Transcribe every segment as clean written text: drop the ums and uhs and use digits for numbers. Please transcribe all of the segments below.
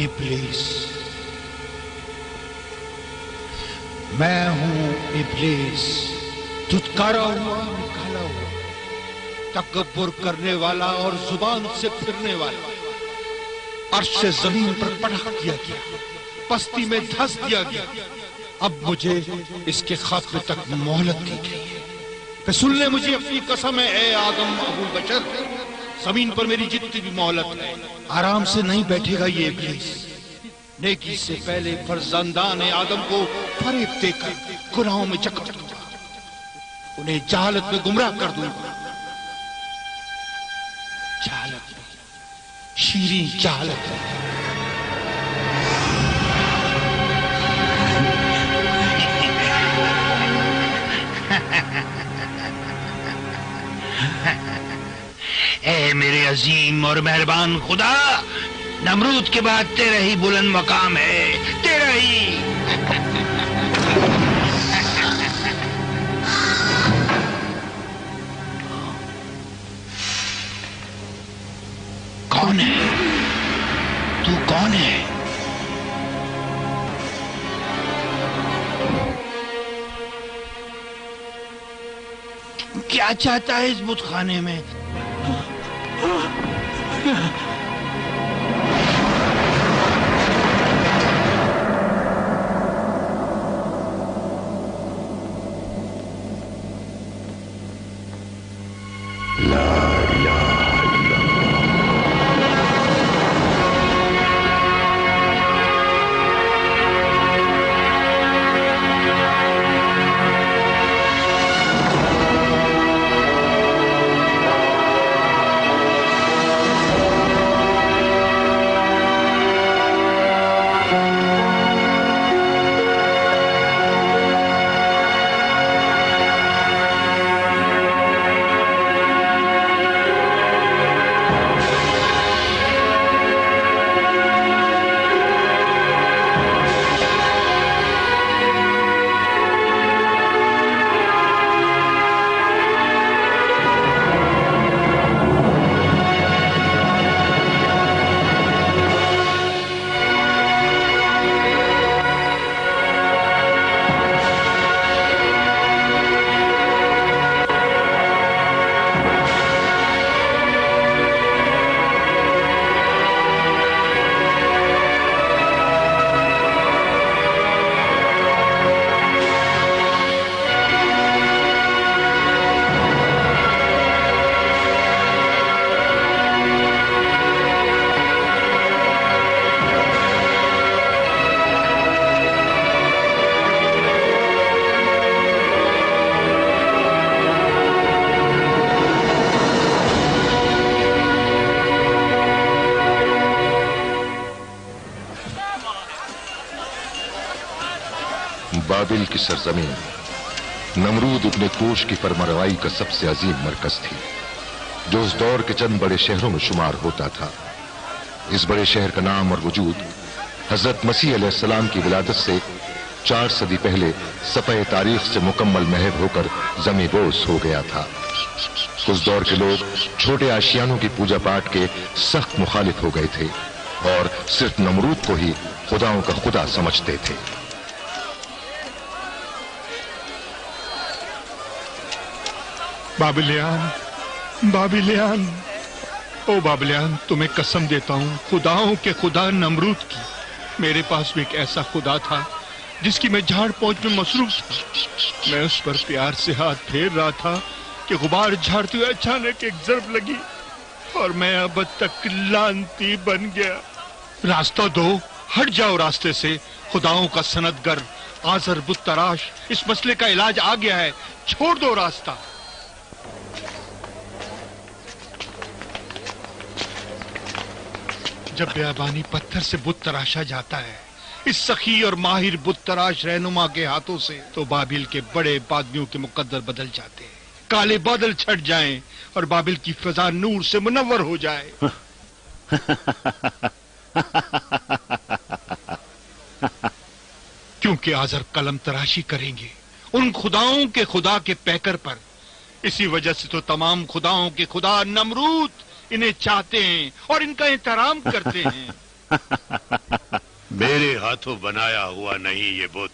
इब्लीस, मैं हूं इब्लीस, धुतकारा हुआ, निकाला हुआ, तकब्बुर करने वाला और जुबान से फिरने वाला। अर्श से जमीन पर पटक दिया गया, पस्ती में धंस दिया गया। अब मुझे इसके खात्मे तक मोहलत दी गई है। रसूल ने मुझे अपनी कसम है, ए आदम अबू बशर, जमीन पर मेरी जितनी भी मोहलत है, आराम से नहीं बैठेगा ये इब्लीस। नेकी से पहले फर्जंदान आदम को फरेब देकर गुनाहों में जकड़ दूंगा, उन्हें जहालत में गुमराह कर दूंगा। जहालत में, शीरीं जहालत में। ए मेरे अजीम और मेहरबान खुदा, नमरूद के बाद तेरा ही बुलंद मकाम है, तेरा ही। कौन है तू? कौन है? क्या चाहता है इस बुतखाने में? बाबिल की सरजमीन नमरूद इब्ने कूश की फरमारवाई का सबसे अजीम मरकज थी, जो उस दौर के चंद बड़े शहरों में शुमार होता था। इस बड़े शहर का नाम और वजूद हजरत मसीह अलैहिस्सलाम की विलादत से 4 सदी पहले सफ़े तारीख से मुकम्मल महव होकर ज़मीबोस हो गया था। उस दौर के लोग छोटे आशियानों की पूजा पाठ के सख्त मुखालिफ हो गए थे और सिर्फ नमरूद को ही खुदाओं का खुदा समझते थे। बाबिलियान, बाबिलियान, ओ बाबिलियान, तुम्हें कसम देता हूं खुदाओं के खुदा नमरूद की, मेरे पास भी एक ऐसा खुदा था जिसकी मैं झाड़ पहुंच में मसरूफ था। मैं उस पर प्यार से हाथ फेर रहा था कि गुबार झाड़ते हुए अचानक एक ज़रब लगी और मैं अब तक लानती बन गया। रास्ता दो, हट जाओ रास्ते से, खुदाओं का सनदगर, आजर बुत तराश, इस मसले का इलाज आ गया है, छोड़ दो रास्ता। जब बेअबानी पत्थर से बुत तराशा जाता है इस सखी और माहिर बुत तराश रहनुमा के हाथों से, तो बाबिल के बड़े बादमियों के मुकद्दर बदल जाते हैं, काले बादल छट जाएं और बाबिल की फिजा नूर से मुनव्वर हो जाए। क्योंकि आजर कलम तराशी करेंगे उन खुदाओं के खुदा के पैकर पर। इसी वजह से तो तमाम खुदाओं के खुदा नमरूद इन्हें चाहते हैं और इनका एहतराम करते हैं। मेरे हाथों बनाया हुआ नहीं ये बुत,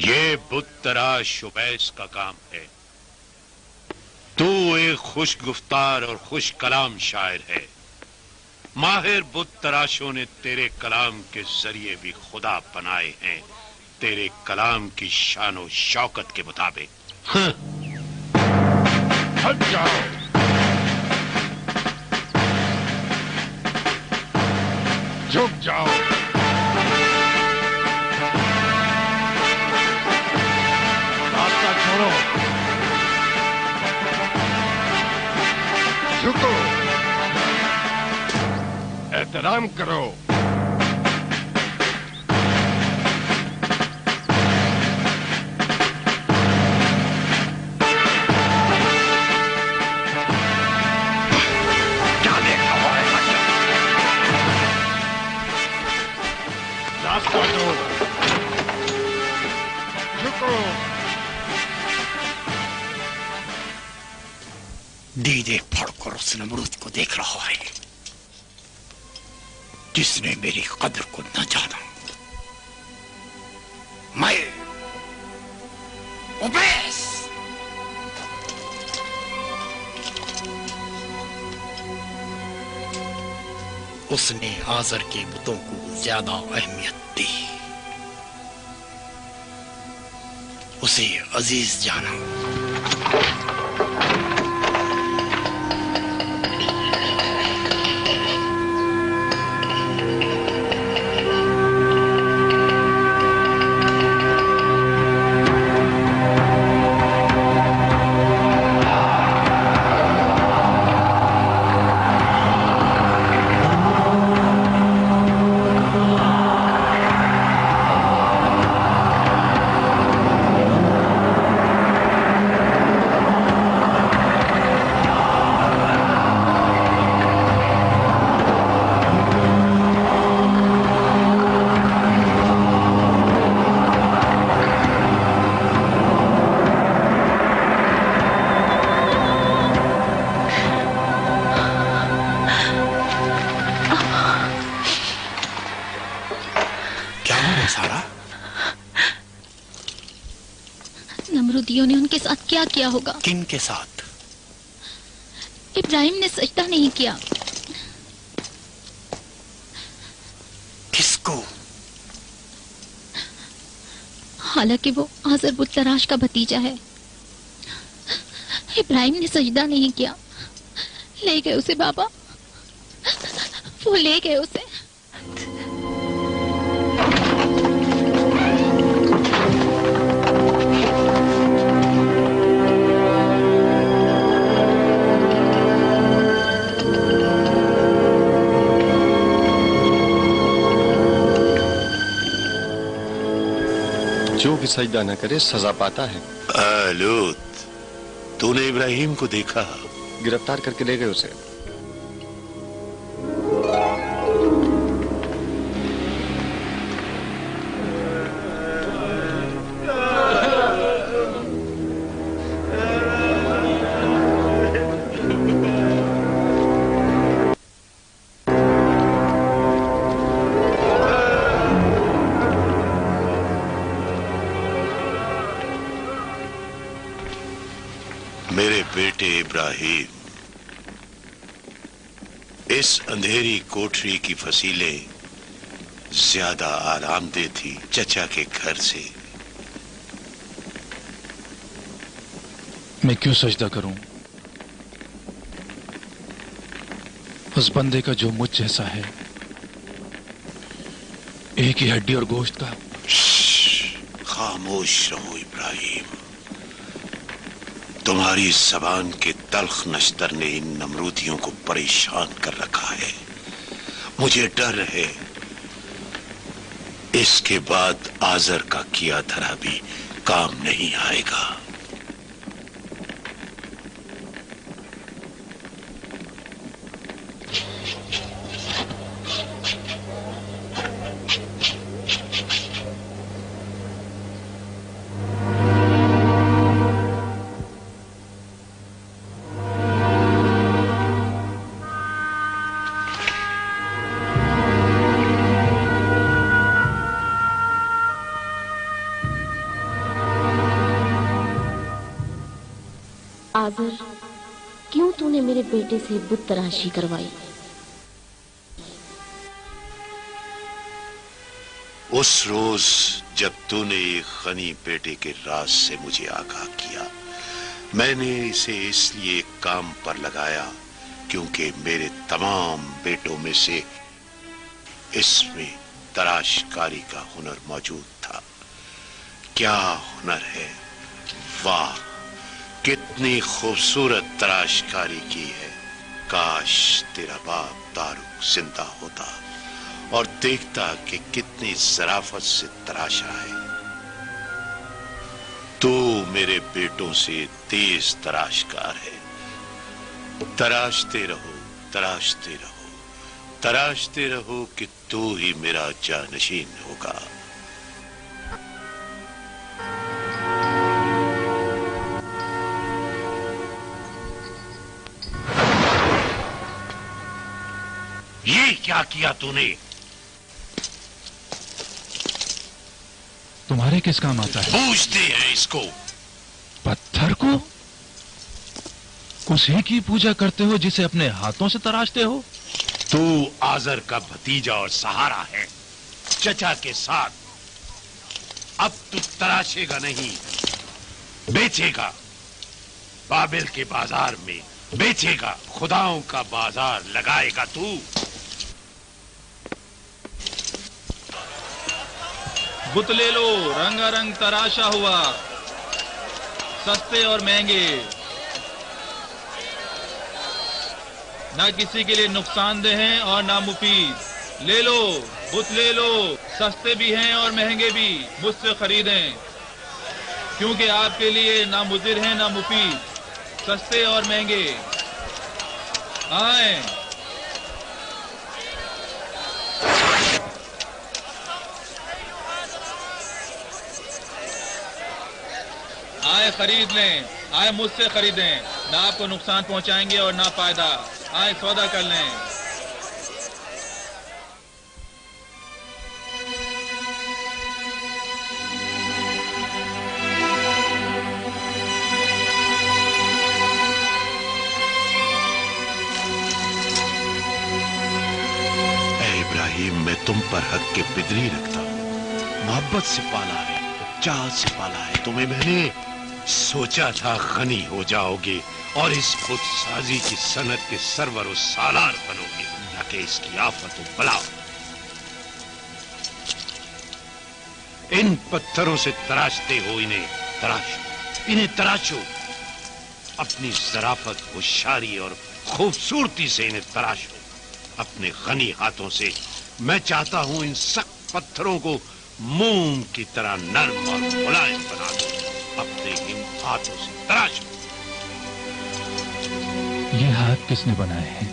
ये बुत तराश उवैस का काम है। तू एक खुश गुफ्तार और खुश कलाम शायर है। माहिर बुत तराशों ने तेरे कलाम के जरिए भी खुदा बनाए हैं, तेरे कलाम की शान और शौकत के मुताबिक। हट जाओ। झुक जाओ। रास्ता छोड़ो। झुको। एहतराम करो। रास्ता दो। झुको। दीदे फाड़कर उस नमरूद को देख रहा है जिसने मेरी कदर को न जाना। मैं उवैस उसने आजर के बुतों को ज्यादा अहमियत दी, उसे अजीज जाना। नमरूदियों ने उनके साथ क्या किया होगा? किन के साथ? इब्राहिम ने सजदा नहीं किया। किसको? हालांकि वो आजर बुत तराश का भतीजा है। इब्राहिम ने सजदा नहीं किया। ले गए उसे बाबा, वो ले गए उसे। जो भी सजदा न करे सजा पाता है। लूत, तूने इब्राहिम को देखा? गिरफ्तार करके ले गए उसे। मेरे बेटे इब्राहिम, इस अंधेरी कोठरी की फसीलें ज्यादा आरामदेह थी चचा के घर से। मैं क्यों सजदा करूं उस बंदे का जो मुझ जैसा है, एक ही हड्डी और गोश्त का। खामोश रहो इब्राहिम, तुम्हारी जबान के तल्ख नश्तर ने इन नमरूदियों को परेशान कर रखा है। मुझे डर है इसके बाद आजर का किया धरा भी काम नहीं आएगा। आज़र, क्यों तूने मेरे बेटे से बुत तराशी करवाई? उस रोज जब तूने एक गनी बेटे के राज से मुझे आगाह किया, मैंने इसे इसलिए काम पर लगाया क्योंकि मेरे तमाम बेटों में से इसमें तराशकारी का हुनर मौजूद था। क्या हुनर है! वाह, कितनी खूबसूरत तराशकारी की है। काश तेरा बाप तारुक जिंदा होता और देखता कि कितनी ज़राफत से तराशा है। तू मेरे बेटों से तेज तराशकार है। तराशते रहो, तराशते रहो, तराशते रहो कि तू ही मेरा जानशीन होगा। ये क्या किया तूने? तुम्हारे किस काम आता है? पूछते हैं इसको। पत्थर को? उसी की पूजा करते हो जिसे अपने हाथों से तराशते हो? तू आज़र का भतीजा और सहारा है, चचा के साथ। अब तू तराशेगा नहीं, बेचेगा। बाबिल के बाजार में बेचेगा, खुदाओं का बाजार लगाएगा तू। बुत ले लो, रंगारंग तराशा हुआ, सस्ते और महंगे, ना किसी के लिए नुकसानदेह हैं और ना मुफीद। ले लो, बुत ले लो, सस्ते भी हैं और महंगे भी, मुझसे खरीदें, क्योंकि आपके लिए ना मुदिर हैं ना मुफीद, सस्ते और महंगे। आए, आए खरीद लें, आए मुझसे खरीदें, ना आपको नुकसान पहुंचाएंगे और ना फायदा। आए सौदा कर लें। ऐ इब्राहिम, मैं तुम पर हक के बिदरी रखता हूँ। मोहब्बत से पाला है, चाहत से पाला है तुम्हें मैंने। सोचा था गनी हो जाओगे और इस बुत साजी की सनत के सरवर और सालार बनोगे, न कि इसकी आफत और बला। इन पत्थरों से तराशते हो, इन्हें तराशो, इन्हें तराशो। अपनी ज़राफत, होशियारी और खूबसूरती से इन्हें तराशो। अपने गनी हाथों से मैं चाहता हूं इन सख्त पत्थरों को मोम की तरह नरम और मुलायम बना दो। अपने इन हाथों से तराशो। ये हाथ किसने बनाए हैं?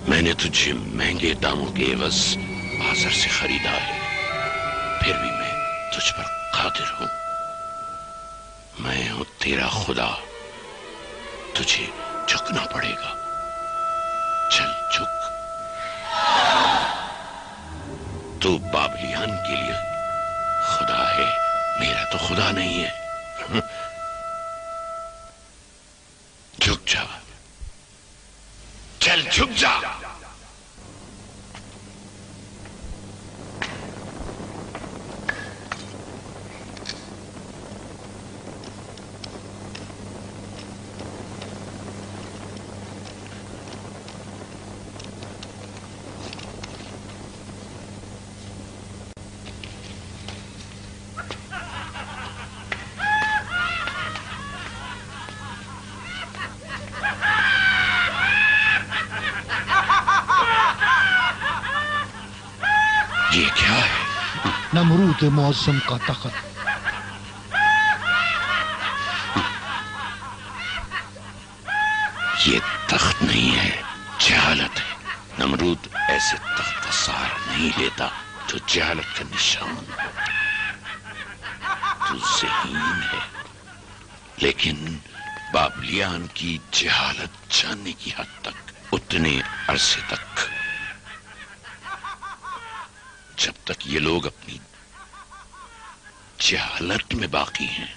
मैंने तुझे महंगे दामों के एवज आज़र से खरीदा है, फिर भी मैं तुझ पर कादिर हूं। मैं हूं तेरा खुदा, तुझे झुकना पड़ेगा। चल झुक। तू बाबलियान के लिए खुदा है, मेरा तो खुदा नहीं है। झुक जा, चल झुक जा। ये क्या है? नमरूद मुअज़्ज़म का तख्त। ये तख्त नहीं है, जहालत है। नमरूद ऐसे तख्त का सहारा नहीं लेता जो जहालत का निशान हो। तू ज़हीन है, लेकिन बाबलियान की जहालत जानने की हद तक, उतने अरसे तक जब तक ये लोग अपनी जहालत में बाकी हैं,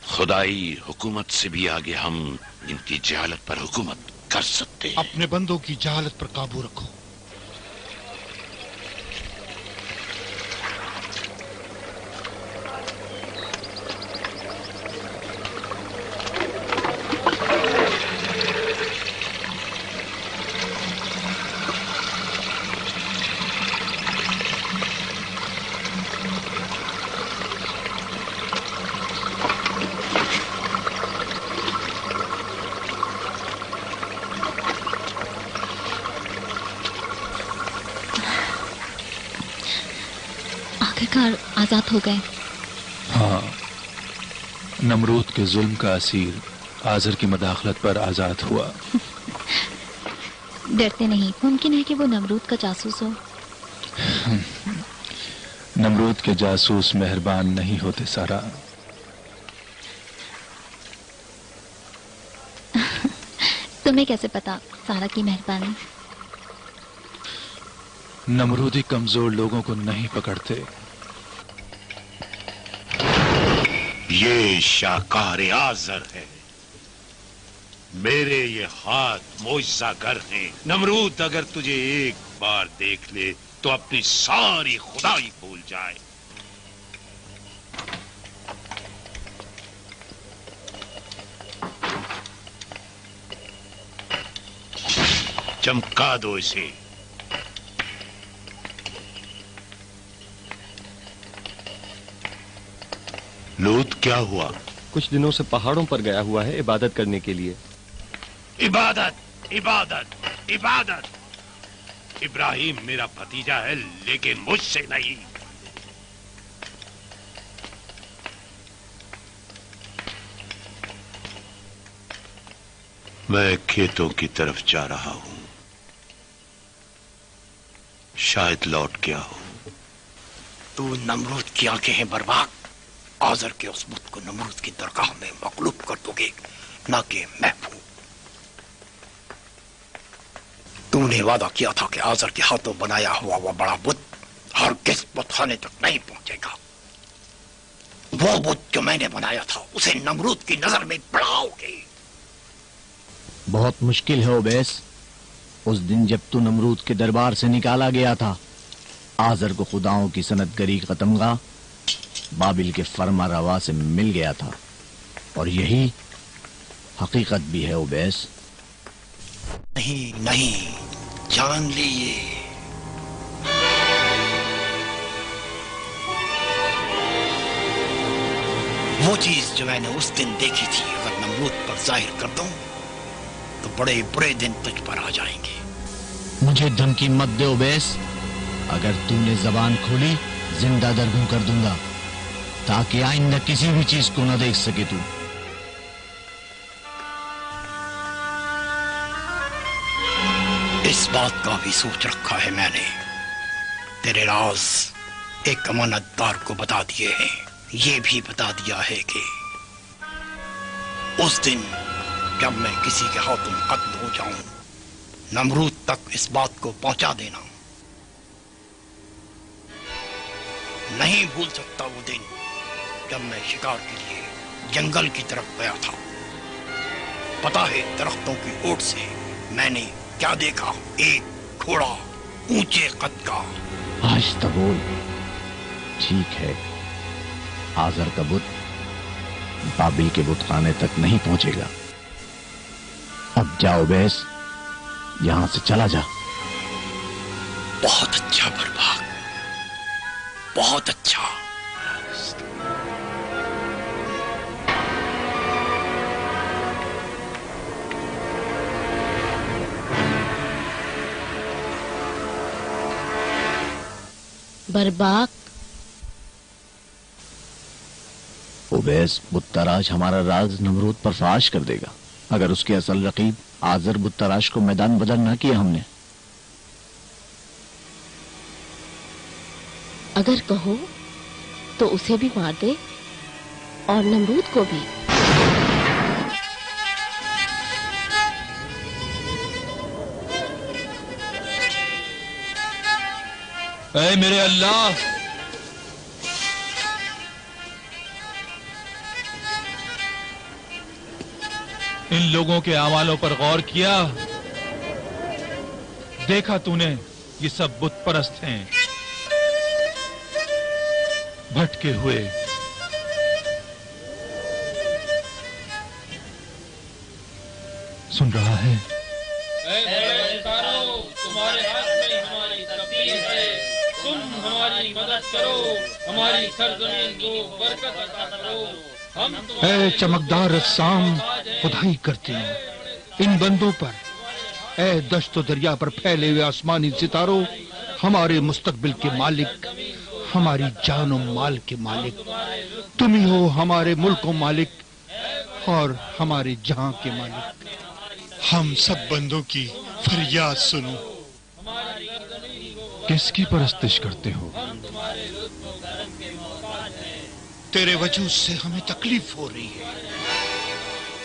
खुदाई हुकूमत से भी आगे हम इनकी जहालत पर हुकूमत कर सकते हैं। अपने बंदों की जहालत पर काबू रखो। आजाद हो गए। हाँ, नमरूद के जुल्म का असीर आज़र की मदाखलत पर आजाद हुआ। डरते नहीं? मुमकिन है कि वो नमरूद का जासूस हो। नमरूद के जासूस मेहरबान नहीं होते सारा। तुम्हें कैसे पता सारा की मेहरबानी? नमरूदी कमजोर लोगों को नहीं पकड़ते। ये शाहकार आज़र है, मेरे ये हाथ मोइज़ागर हैं। नमरूद अगर तुझे एक बार देख ले तो अपनी सारी खुदाई भूल जाए। चमका दो इसे। लूत क्या हुआ? कुछ दिनों से पहाड़ों पर गया हुआ है इबादत करने के लिए। इबादत, इबादत, इबादत। इब्राहिम मेरा भतीजा है, लेकिन मुझसे नहीं। मैं खेतों की तरफ जा रहा हूं, शायद लौट गया हूं। तू नमरूद की आंखें हैं बर्बाद। आज़र के उस बुत को नमरूद की दरगाह में मकलूब कर दोगे, ना कि महबूब। तूने वादा किया था कि आज़र के हाथों बनाया हुआ वह बड़ा बुत हरगिज़ बुतखाने तक नहीं पहुंचेगा। वो बुत जो मैंने बनाया था उसे नमरूद की नजर में बढ़ाओगे। बहुत मुश्किल है ओबैस। उस दिन जब तू नमरूद के दरबार से निकाला गया था, आज़र को खुदाओं की सनतगरी का तमगा बाबिल के फरमा रवा से मिल गया था, और यही हकीकत भी है ओबैस। नहीं नहीं, जान लीजिए, वो चीज जो मैंने उस दिन देखी थी अगर नमरूद पर जाहिर कर दूं तो बड़े बुरे दिन तुझ पर आ जाएंगे। मुझे धमकी मत दे ओबैस। अगर तूने जबान खोली जिंदा दरगूं कर दूंगा, ताकि आइंदा किसी भी चीज को न देख सके तू। इस बात का भी सोच रखा है मैंने। तेरे राज एक अमानतदार को बता दिए हैं। ये भी बता दिया है कि उस दिन जब मैं किसी के हाथों कत्ल हो जाऊं, नमरूद तक इस बात को पहुंचा देना। नहीं भूल सकता वो दिन जब मैं शिकार के लिए जंगल की तरफ गया था। पता है दरख्तों की ओट से मैंने क्या देखा? एक घोड़ा ऊंचे कद का। आज तो बोल। ठीक है, आज़र का बुत बाबिल के बुतखाने तक नहीं पहुंचेगा। अब जाओ बैस, यहां से चला जा। बहुत अच्छा बर्बाद, बहुत अच्छा। बर्बाक, ओबैस बुत्तराज हमारा राज नमरूद पर फाश कर देगा अगर उसके असल रकीब आज़र बुत्तराज को मैदान बदल ना किया हमने। अगर कहो तो उसे भी मार दे। और नमरूद को भी। ऐ मेरे अल्लाह, इन लोगों के अमालों पर गौर किया, देखा तूने ये सब बुत परस्त हैं, भटके हुए। सुन रहा है? तुम्हारे हाथ में हमारी तकदीर है, तुम हमारी मदद करो, हमारी सरजमीन को बरकत अता करो। हम ऐ चमकदार रस्साम, खुदाई करते हैं इन बंदों पर। ऐ दश्तो दरिया पर फैले हुए आसमानी सितारों, हमारे मुस्तकबिल के मालिक, हमारी जान और माल के मालिक तुम ही हो, हमारे मुल्क को मालिक और हमारे जहां के मालिक। हम सब बंदों की फरियाद सुनो। किसकी परस्तिश करते हो? तेरे वजूद से हमें तकलीफ हो रही है,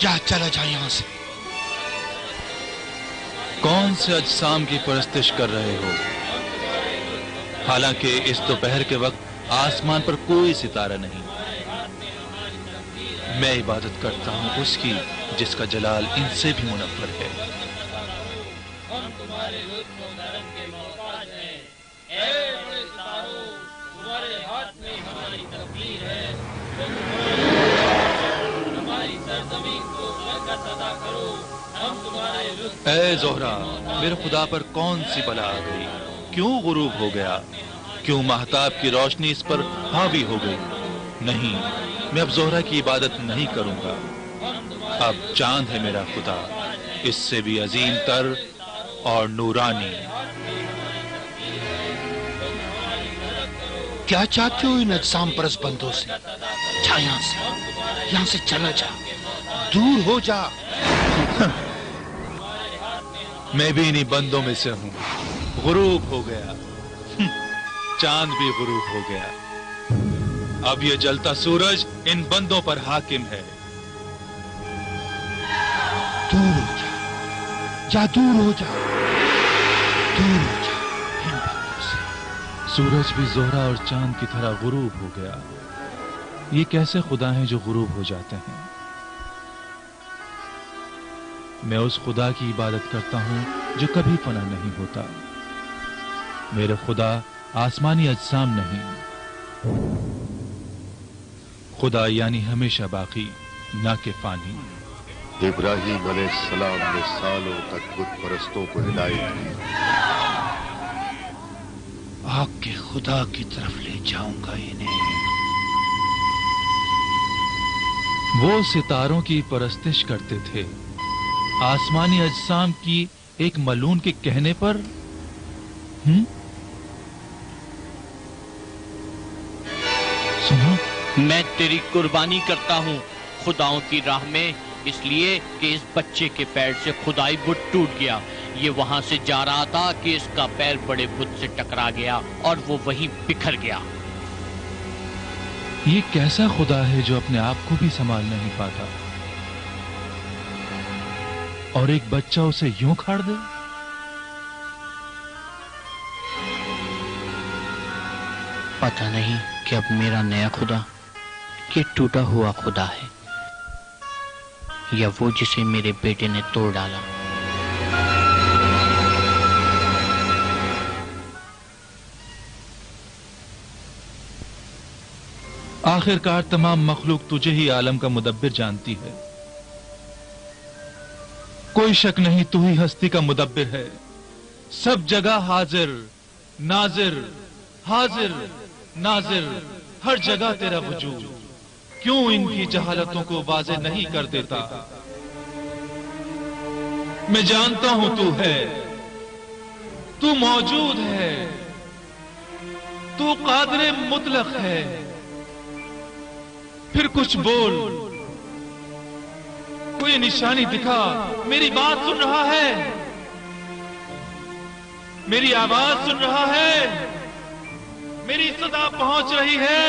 जा चला जा यहां से। कौन से अजसाम की परस्तिश कर रहे हो? हालांकि इस दोपहर के वक्त आसमान पर कोई सितारा नहीं। मैं इबादत करता हूं उसकी जिसका जलाल इनसे भी मुनव्वर है। हम तुम्हारे लुत्फ और करम के मोहताज हैं। ऐ बड़े सितारों, तुम्हारे हाथ में हमारी तकदीर है, तुम हमारी सरजमीन को बरकत अता करो। हम तुम्हारे लुत्फ। ऐ ज़ोहरा, मेरे खुदा पर कौन सी बला आ गई? क्यों गुरूब हो गया? क्यों महताब की रोशनी इस पर हावी हो गई? नहीं, मैं अब ज़ोहरा की इबादत नहीं करूंगा। अब चांद है मेरा खुदा, इससे भी अजीम तर और नूरानी। क्या चाहते हो इन अजसाम परस बंदों से? जा यहाँ से चला जा, दूर हो जा। मैं भी इन्हीं बंदों में से हूं। गुरूब हो गया, चांद भी गुरूब हो गया। अब ये जलता सूरज इन बंदों पर हाकिम है। दूर हो जा, जा दूर हो जा, दूर हो जा इन बंदों से। सूरज भी ज़ोहरा और चांद की तरह गुरूब हो गया। ये कैसे खुदा हैं जो गुरूब हो जाते हैं? मैं उस खुदा की इबादत करता हूं जो कभी फना नहीं होता। मेरे खुदा आसमानी अजसाम नहीं, खुदा यानी हमेशा बाकी, ना के फानी। इब्राहीम अलैहिस्सलाम ने सालों तक बुत परस्तों को हिदायत की। आग के खुदा की तरफ ले जाऊंगा इन्हें। वो सितारों की परस्तिश करते थे, आसमानी अजसाम की एक मलून के कहने पर। सुनो, मैं तेरी कुर्बानी करता हूँ खुदाओं की राह में, इसलिए कि इस बच्चे के पैर से खुदाई बुत टूट गया। ये वहां से जा रहा था कि इसका पैर बड़े बुत से टकरा गया और वो वहीं बिखर गया। ये कैसा खुदा है जो अपने आप को भी संभाल नहीं पाता और एक बच्चा उसे यूं खाड़ दे? पता नहीं कि अब मेरा नया खुदा ये टूटा हुआ खुदा है या वो जिसे मेरे बेटे ने तोड़ डाला। आखिरकार तमाम मखलूक तुझे ही आलम का मुदब्बिर जानती है। कोई शक नहीं, तू ही हस्ती का मुदब्बिर है। सब जगह हाजिर नाजिर, हाजिर नाजिर, हर जगह तेरा वजूद। क्यों इनकी जहालतों को वाज़ेह नहीं कर देता? मैं जानता हूं तू है, तू मौजूद है, तू कादिर मुतलक है। फिर कुछ बोल, कोई निशानी दिखा। मेरी बात सुन रहा है, मेरी आवाज सुन रहा है, मेरी सदा पहुंच रही है।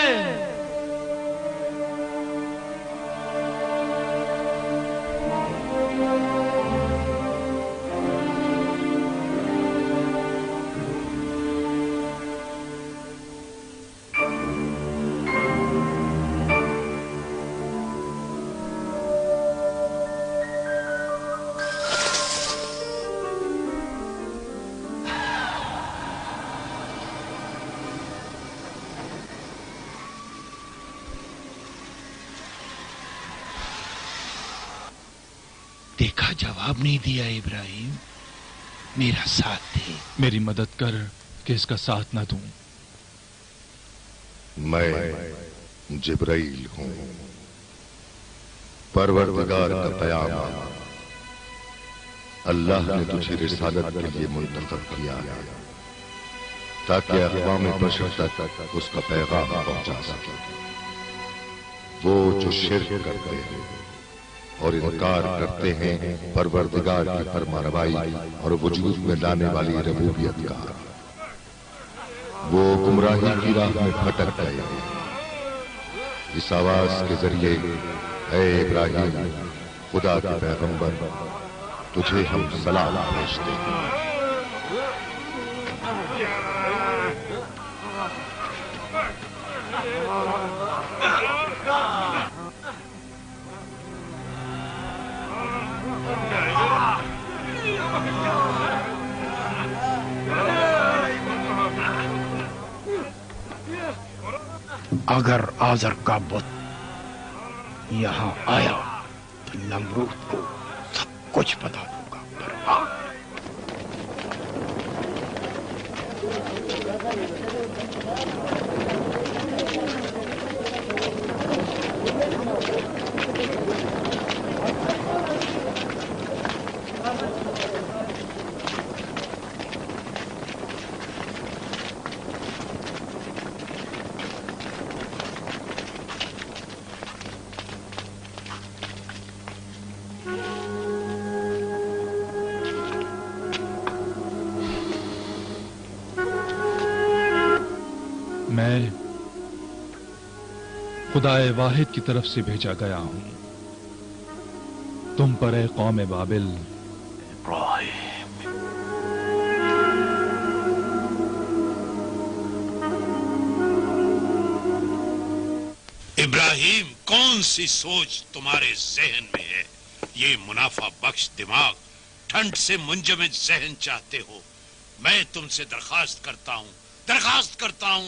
देखा जवाब नहीं दिया इब्राहिम, मेरा साथ दे। मेरी मदद कर कि इसका साथ ना दूं। मैं जिब्राइल हूं, परवरदिगार का पैगाम अल्लाह ने तुझे रिसालत के लिए मुंतखब किया है ताकि अक़वाम बशर तक उसका पैगाम पहुंचा सके। वो जो शिर्क करते हैं और इनकार करते हैं परवरदिगार की फरमारवाई और वजूद में लाने वाली रबूबियत का, वो गुमराही की राह में भटक गए हैं। इस आवाज के जरिए ऐ इब्राहिम, खुदा के पैगंबर, तुझे हम सलाम भेजते हैं। अगर आजर का बुत यहाँ आया तो नमरूद को सब कुछ बता दूंगा। पर हाँ, मैं खुदाए वाहिद की तरफ से भेजा गया हूं तुम पर ए कौम बाबिल। इब्राहिम, कौन सी सोच तुम्हारे जहन में है? ये मुनाफा बख्श दिमाग, ठंड से मुंजमद जहन चाहते हो? मैं तुमसे दरखास्त करता हूं,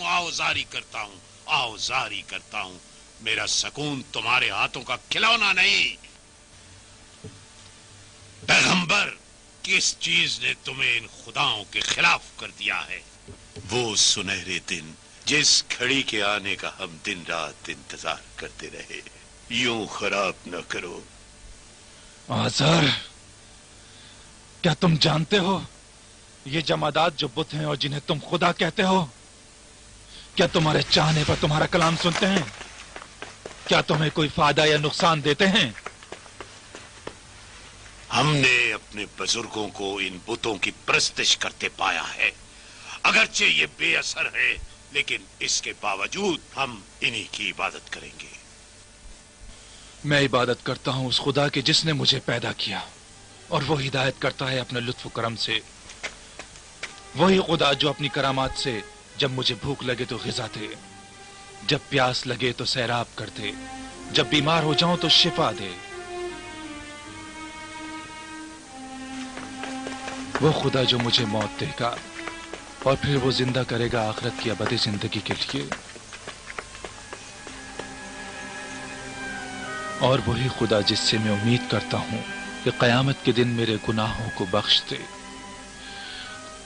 आओजारी करता हूं, आओजारी करता हूं। मेरा सकून तुम्हारे हाथों का खिलौना नहीं। पैगंबर, किस चीज ने तुम्हें इन खुदाओं के खिलाफ कर दिया है? वो सुनहरे दिन जिस घड़ी के आने का हम दिन रात इंतजार करते रहे, यूं खराब न करो। आज़र, क्या तुम जानते हो ये जमादात जो बुत हैं और जिन्हें तुम खुदा कहते हो, क्या तुम्हारे चाहने पर तुम्हारा कलाम सुनते हैं? क्या तुम्हें कोई फायदा या नुकसान देते हैं? हमने अपने बुजुर्गों को इन बुतों की परस्तिश करते पाया है। अगरचे ये बेअसर है, लेकिन इसके बावजूद हम इन्हीं की इबादत करेंगे। मैं इबादत करता हूं उस खुदा की जिसने मुझे पैदा किया, और वो हिदायत करता है अपने लुत्फ करम से। वही खुदा जो अपनी करामात से जब मुझे भूख लगे तो ग़िज़ा दे, जब प्यास लगे तो सैराब कर दे, जब बीमार हो जाऊं तो शिफा दे। वो खुदा जो मुझे मौत देगा और फिर वो जिंदा करेगा आखिरत की अबदी जिंदगी के लिए। और वही खुदा जिससे मैं उम्मीद करता हूं कि क़यामत के दिन मेरे गुनाहों को बख्श दे,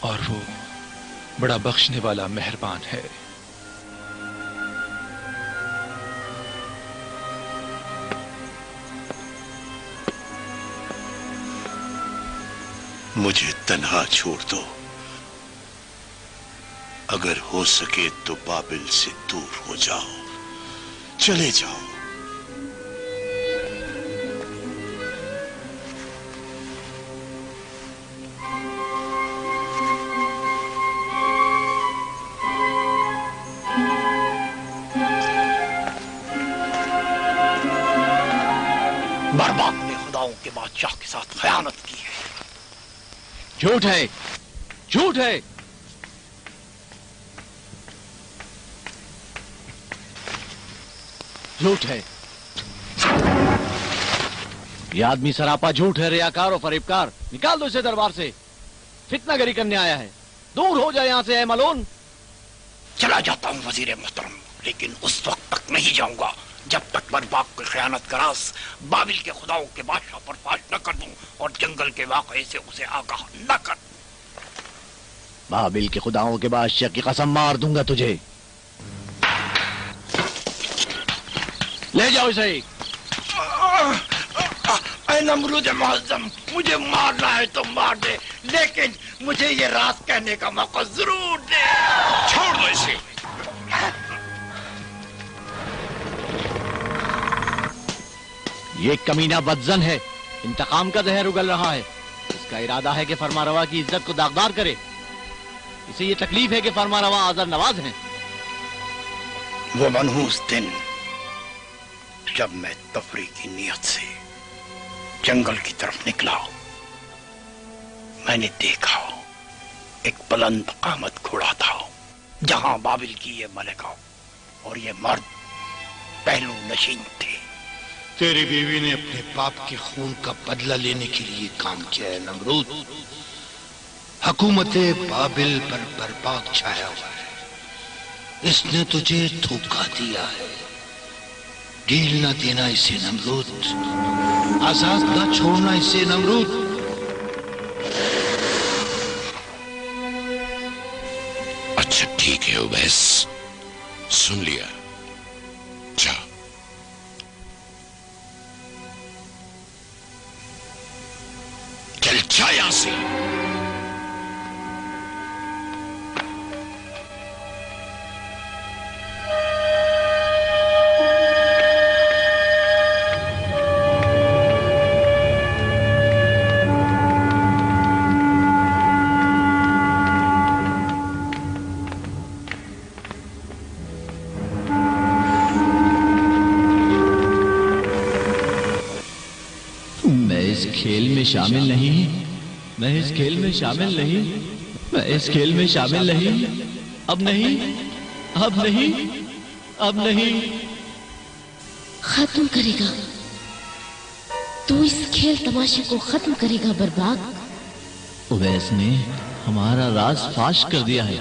और वो बड़ा बख्शने वाला मेहरबान है। मुझे तन्हा छोड़ दो। अगर हो सके तो बाबिल से दूर हो जाओ, चले जाओ। बर्बाद ने खुदाओं के बादशाह के साथ खयानत की है। झूठ है, झूठ है। झूठ है। ये आदमी सरापा झूठ है, रियाकार और फरेबकार। निकाल दो इसे दरबार से, फितनागरी करने आया है। दूर हो जाए यहां से ऐ मलोन। चला जाता हूं वजीर मोहतरम, लेकिन उस वक्त तक नहीं जाऊंगा जब तक बर्बाक की खयानत करास बाबिल के खुदाओं के बादशाह पर फाश न कर दूं और जंगल के वाक़े से उसे आगाह न कर। बाबिल के खुदाओं के बादशाह की कसम मार दूंगा तुझे। ले जाओ इसे। नमरूद मुअज़्ज़म, मुझे मारना है तो मार दे, लेकिन मुझे ये रात कहने का मौका जरूर दे। छोड़ दो इसे। ये कमीना बदजन है, इंतकाम का जहर उगल रहा है। इसका इरादा है कि फरमारवा की इज्जत को दागदार करे। इसे ये तकलीफ है कि फरमारवा आज़र नवाज हैं। वो मनहूस दिन जब मैं तफरी की नीयत से जंगल की तरफ निकला, मैंने देखा एक बुलंद कामत घोड़ा था, जहां बाबिल की ये मलिका और ये मर्द पहलू नशीन थे। तेरी बीवी ने अपने बाप के खून का बदला लेने के लिए काम किया है नमरूद। हुकूमत बाबिल पर बर्बाद छाया हुआ है। इसने तुझे धोखा दिया है। ढील न देना इसे नमरूद, आजाद न छोड़ना इसे नमरूद। अच्छा ठीक है उवैस, सुन लिया। जा। चल जा यहां से। खेल में शामिल नहीं, मैं इस खेल में शामिल नहीं, मैं इस खेल में शामिल नहीं, अब नहीं, अब नहीं, अब नहीं। खत्म करेगा तू इस खेल तमाशे को, खत्म करेगा बर्बाद। उवैस ने हमारा राज फाश कर दिया है।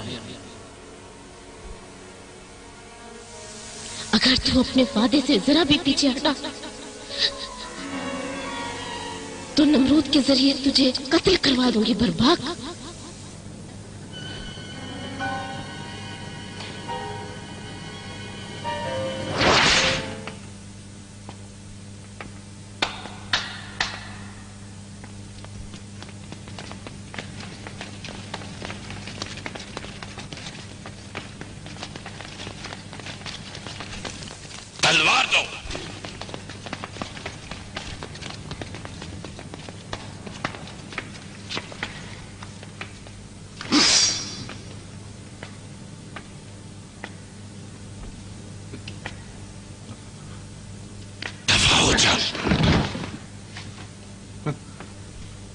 अगर तू अपने वादे से जरा भी पीछे हटा तो नमरूद के जरिए तुझे कत्ल करवा दूंगी बर्बाद। तलवार दो।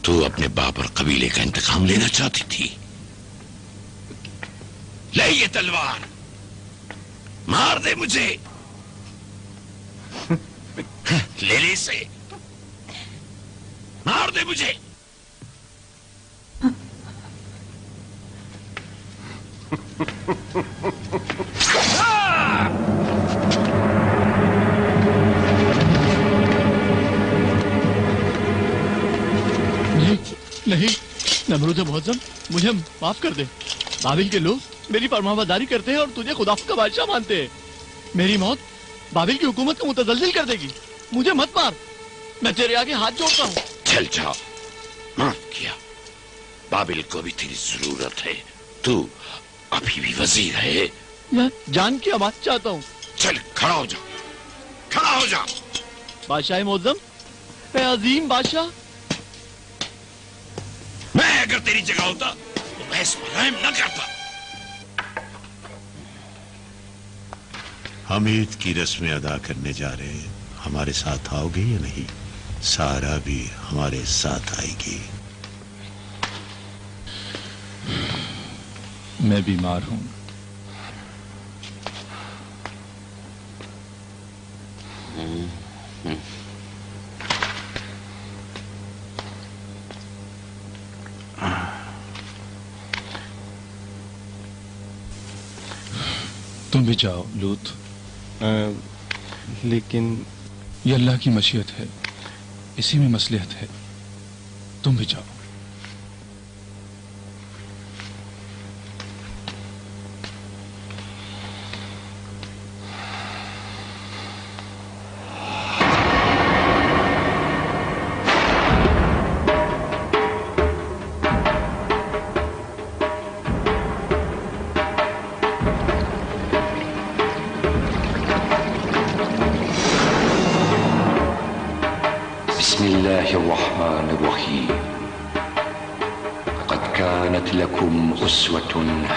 तू अपने बाप और कबीले का इंतकाम लेना चाहती थी। ले ये तलवार, मार दे मुझे। ले ले इसे, मार दे मुझे। नहीं, नमरूद मुअज़्ज़म, मुझे माफ कर दे। बाबिल के लोग मेरी फरमाबरदारी करते हैं और तुझे खुदा का बादशाह मानते हैं। मेरी मौत बाबिल की हुकूमत को मुतज़लज़िल कर देगी। मुझे मत मार, मैं तेरे आगे हाथ जोड़ता हूँ। चल जाओ, माफ किया। बाबिल को भी तेरी जरूरत है। तू अभी भी वजीर है। मैं जान की आवाज चाहता हूँ। चल खड़ा हो जा, खड़ा हो जा। बादशाह मुअज़्ज़म, मैं अजीम बादशाह। मैं अगर तेरी जगह होता तो मैं इस मुलायम न करता। हम ईद की रस्में अदा करने जा रहे हैं, हमारे साथ आओगे या नहीं? सारा भी हमारे साथ आएगी। मैं बीमार हूं। तुम भी जाओ लूत। लेकिन ये अल्लाह की मशीयत है, इसी में मसलिहत है। तुम भी जाओ।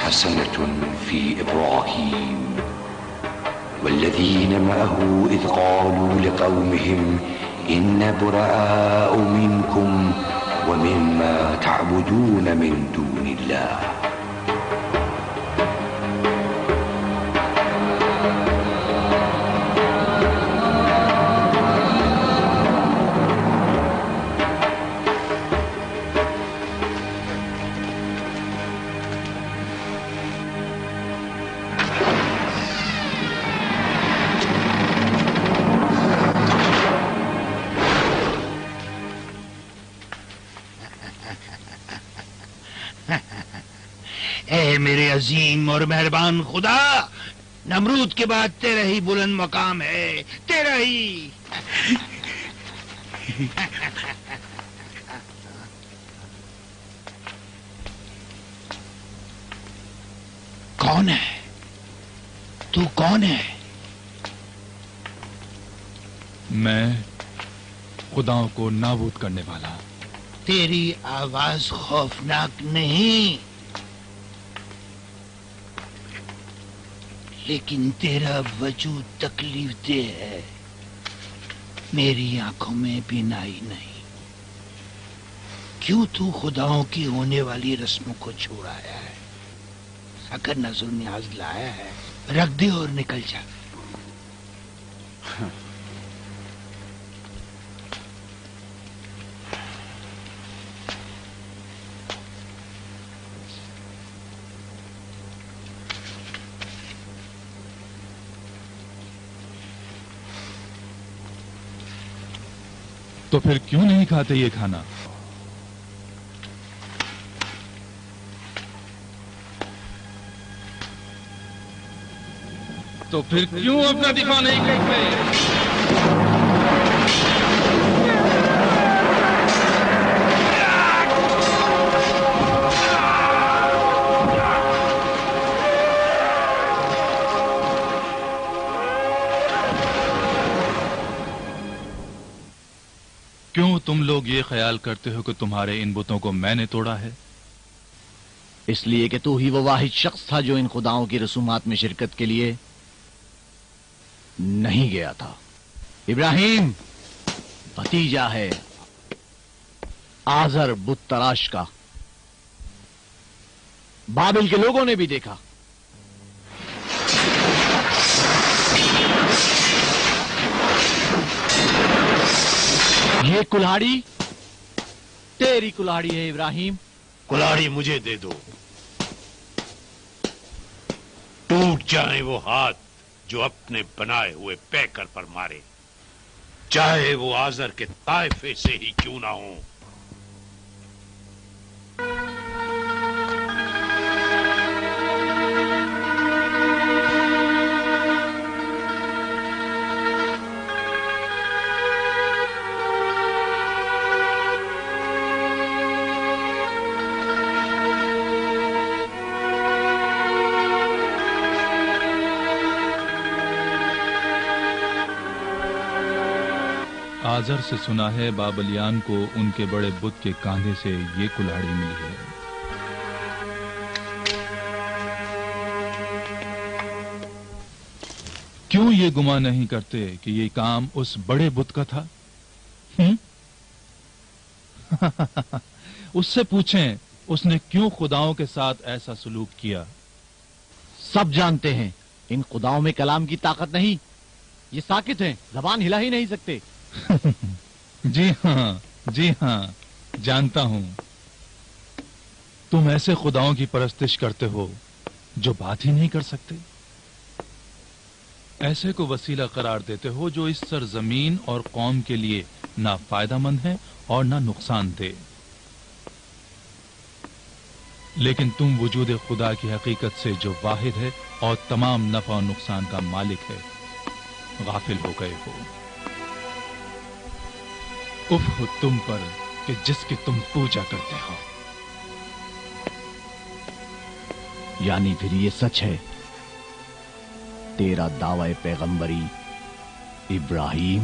حسنة في إبراهيم والذين معه إذ قالوا لقومهم إنا براء منكم ومما تعبدون من دون الله मेरे अजीम और मेहरबान खुदा, नमरूद के बाद तेरा ही बुलंद मकाम है, तेरा ही। कौन है तू? कौन है? मैं खुदाओं को नाबूद करने वाला। तेरी आवाज खौफनाक नहीं, लेकिन तेरा वजूद तकलीफ दे है। मेरी आंखों में बीनाई नहीं। क्यों तू खुदाओं की होने वाली रस्मों को छोड़ आया है? अगर नजर न्याज लाया है, रख दे और निकल जा। तो फिर क्यों नहीं खाते ये खाना? तो फिर क्यों अपना दिफा नहीं करते? क्यों तुम लोग ये ख्याल करते हो कि तुम्हारे इन बुतों को मैंने तोड़ा है? इसलिए कि तू ही वो वाहिद शख्स था जो इन खुदाओं की रसूमात में शिरकत के लिए नहीं गया था। इब्राहिम भतीजा है आजर बुत तराश का। बाबिल के लोगों ने भी देखा। ये कुल्हाड़ी तेरी कुल्हाड़ी है इब्राहिम। कुल्हाड़ी मुझे दे दो। टूट जाए वो हाथ जो अपने बनाए हुए पैकर पर मारे, चाहे वो आजर के ताइफे से ही क्यों ना हो। आजर से सुना है बाबलियान को उनके बड़े बुत के कांधे से ये कुल्हाड़ी मिली है। क्यों ये गुमा नहीं करते कि ये काम उस बड़े बुत का था? उससे पूछें उसने क्यों खुदाओं के साथ ऐसा सलूक किया। सब जानते हैं इन खुदाओं में कलाम की ताकत नहीं। ये साकित हैं, जबान हिला ही नहीं सकते। जी हाँ, जानता हूं। तुम ऐसे खुदाओं की परस्तिश करते हो जो बात ही नहीं कर सकते। ऐसे को वसीला करार देते हो जो इस सरजमीन और कौम के लिए ना फायदामंद है और ना नुकसान दे। लेकिन तुम वजूद खुदा की हकीकत से जो वाहिद है और तमाम नफा और नुकसान का मालिक है गाफिल हो गए हो। उफ हो तुम पर कि जिसकी तुम पूजा करते हो। यानी फिर ये सच है, तेरा दावा पैगंबरी इब्राहिम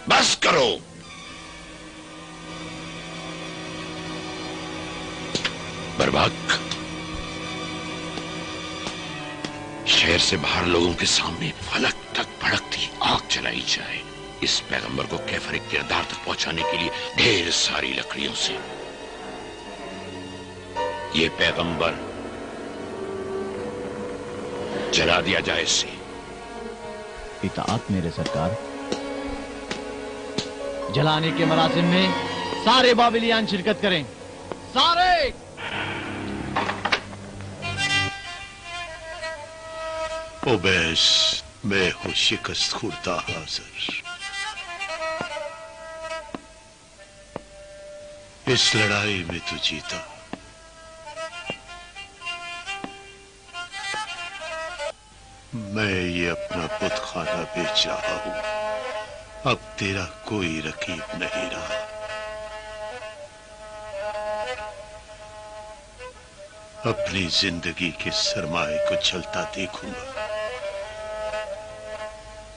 बस करो। बर्बाक, शहर से बाहर लोगों के सामने फलक तक भड़कती आग जलाई जाए। इस पैगंबर को कैफर किरदार तक पहुंचाने के लिए ढेर सारी लकड़ियों से ये पैगंबर जला दिया जाए। इससे इताअत मेरे सरकार। जलाने के मरासिम में सारे बाबिलियान शिरकत करें, सारे। ओबैस, मैं हूं शिकस्त खुर्दा हाजिर। इस लड़ाई में तू जीता, मैं ये अपना बुत खाना बेच रहा हूं। अब तेरा कोई रकीब नहीं रहा। अपनी जिंदगी के सरमाए को चलता देखूंगा।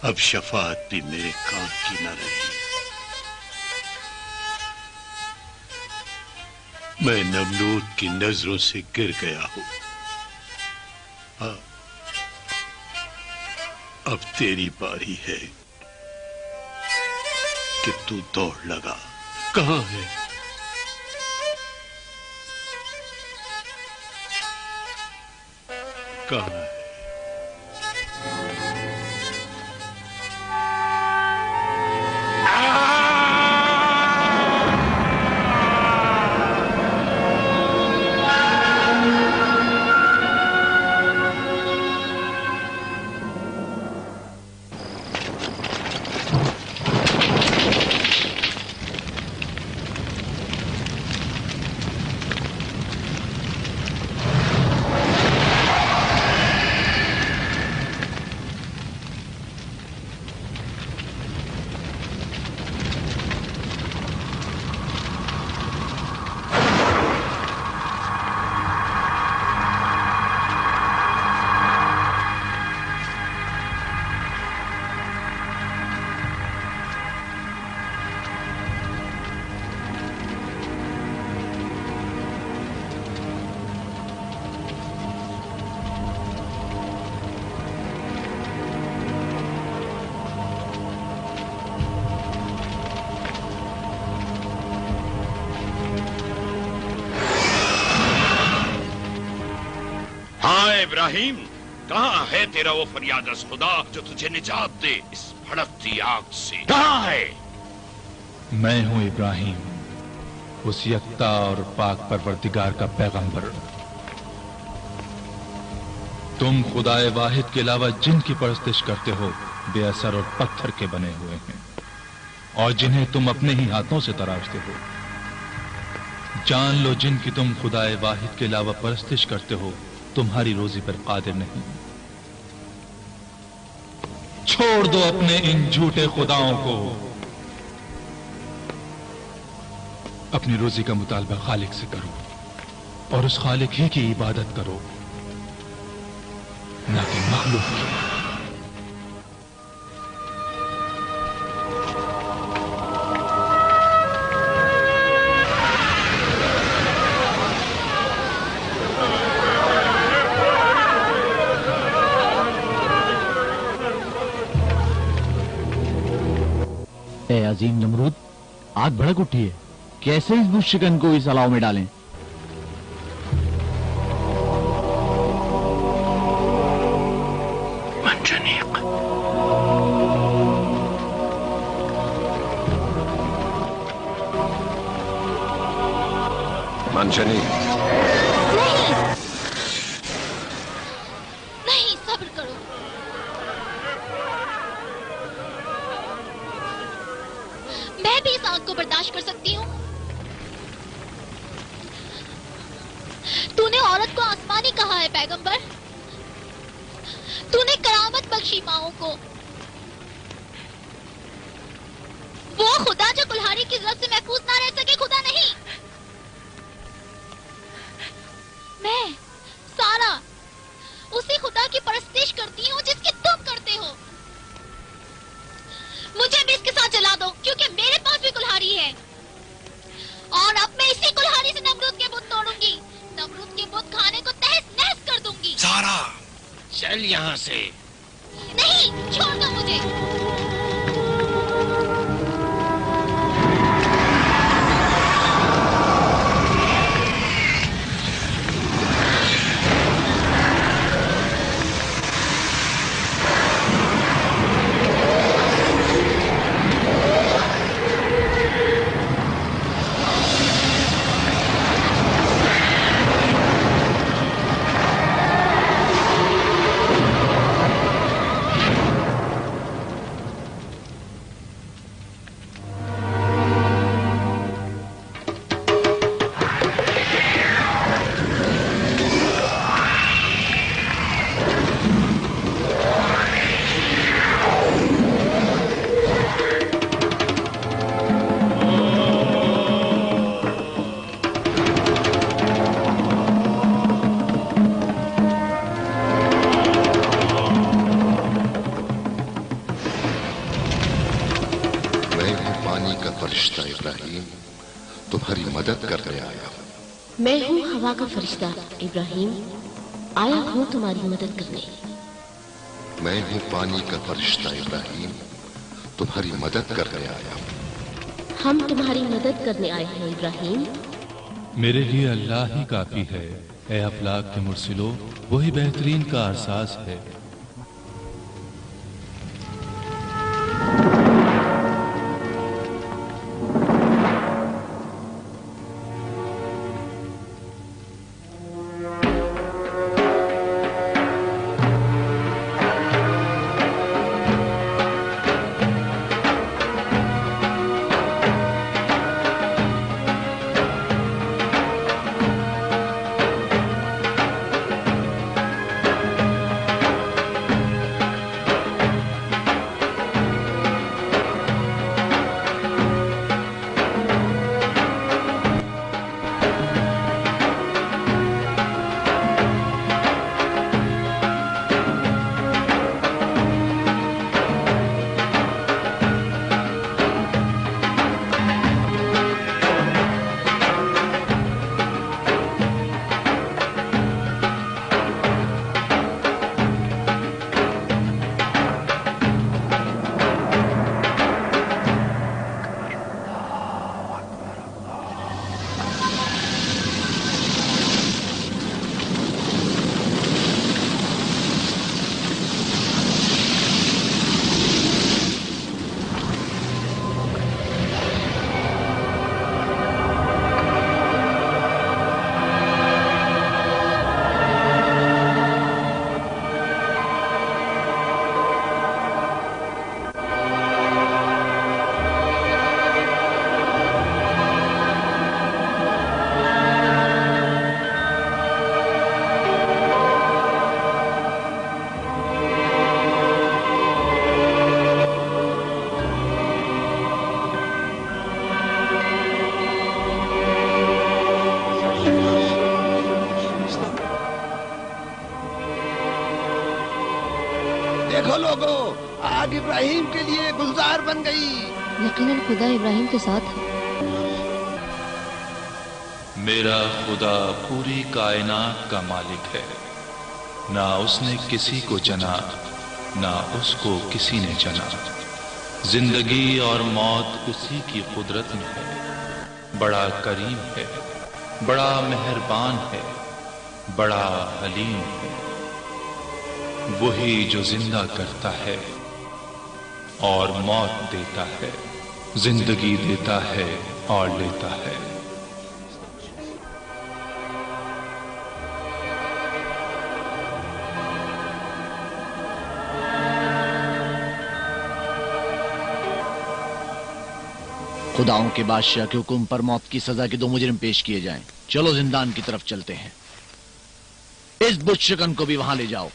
अब शफाअत भी मेरे काम की न रही। मैं नमरूद की नजरों से गिर गया हूं। अब तेरी बारी है कि तू दौड़ लगा। कहां है? कहां है? इब्राहिम, कहां है तेरा वो फरियादस खुदा जो तुझे निजात दे इस भड़कती आग से? कहां है? मैं हूं इब्राहिम, उस यकता और पाक परवरदिगार का पैगंबर। तुम खुदाए वाहिद के अलावा जिनकी परस्तिश करते हो बेअसर और पत्थर के बने हुए हैं और जिन्हें तुम अपने ही हाथों से तराशते हो। जान लो, जिनकी तुम खुदाए वाहिद के अलावा परस्तिश करते हो तुम्हारी रोजी पर कादिर नहीं। छोड़ दो अपने इन झूठे खुदाओं को। अपनी रोजी का मुतालबा खालिक से करो और उस खालिक ही की इबादत करो, ना कि मखलूक की। अजीम नमरूद, आग भड़क उठी है। कैसे इस बुशकन को इस अलाव में डालें? कंचनी, नहीं नहीं, सब्र करो। मैं भी इस आग को बर्दाश्त कर सकती हूँ। तूने औरत को आसमानी कहा है पैगंबर। तूने करामत बख्शी माओं को। वो खुदा जो कुल्हाड़ी की जरब से महफूज ना रह सके खुदा नहीं। मैं सारा उसी खुदा की परस्तिश करती हूँ जिसकी तुम करते हो। मुझे भी इसके साथ जला दो क्योंकि मेरे पास भी कुल्हाड़ी है और अब मैं इसी कुल्हाड़ी से नमरूद के बुत तोड़ूंगी। नमरूद के बुत खाने को तहस नहस कर दूंगी। सारा चल यहाँ से। नहीं, छोड़ दो मुझे। तुम्हारी मदद करने आया हूँ। मैं हूँ हवा का फरिश्ता इब्राहिम, आया हूँ तुम्हारी मदद करने। मैं हूँ पानी का फरिश्ता इब्राहिम, तुम्हारी मदद करने आया हूँ। हम तुम्हारी मदद करने आए हैं इब्राहिम। मेरे लिए अल्लाह ही काफी है। ए अफलाक के मुर्सिलो, वही बेहतरीन का एहसास है। देखो लोगों, आग इब्राहिम के लिए गुलजार बन गई। यकीनन खुदा इब्राहिम के साथ है। मेरा खुदा पूरी कायनात का मालिक है। ना उसने किसी को जना, ना उसको किसी ने जना। जिंदगी और मौत उसी की कुदरत में है। बड़ा करीम है, बड़ा मेहरबान है, बड़ा हलीम है। वही जो जिंदा करता है और मौत देता है, जिंदगी देता है और लेता है। خداؤں کے بادشاہ کے حکم پر موت کی سزا کے 2 مجرم پیش کیے جائیں. چلو زندان کی طرف چلتے ہیں. اس بت شکن کو بھی وہاں لے جاؤ.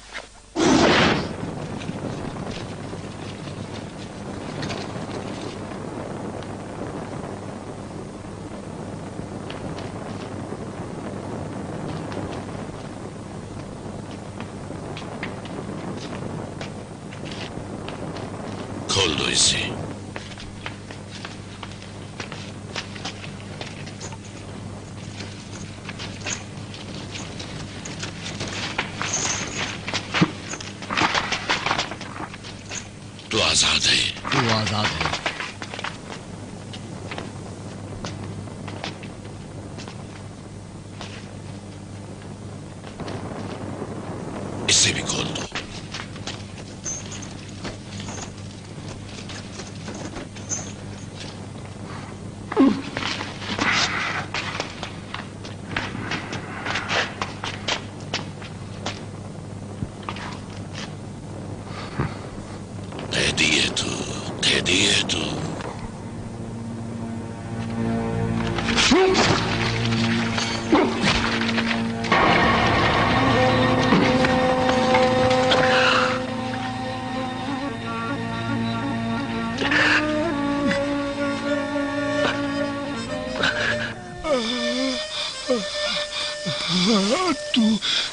کھول دو اسے. تو آزاد ہے. تو آزاد ہے. اسے بھی کھول دو.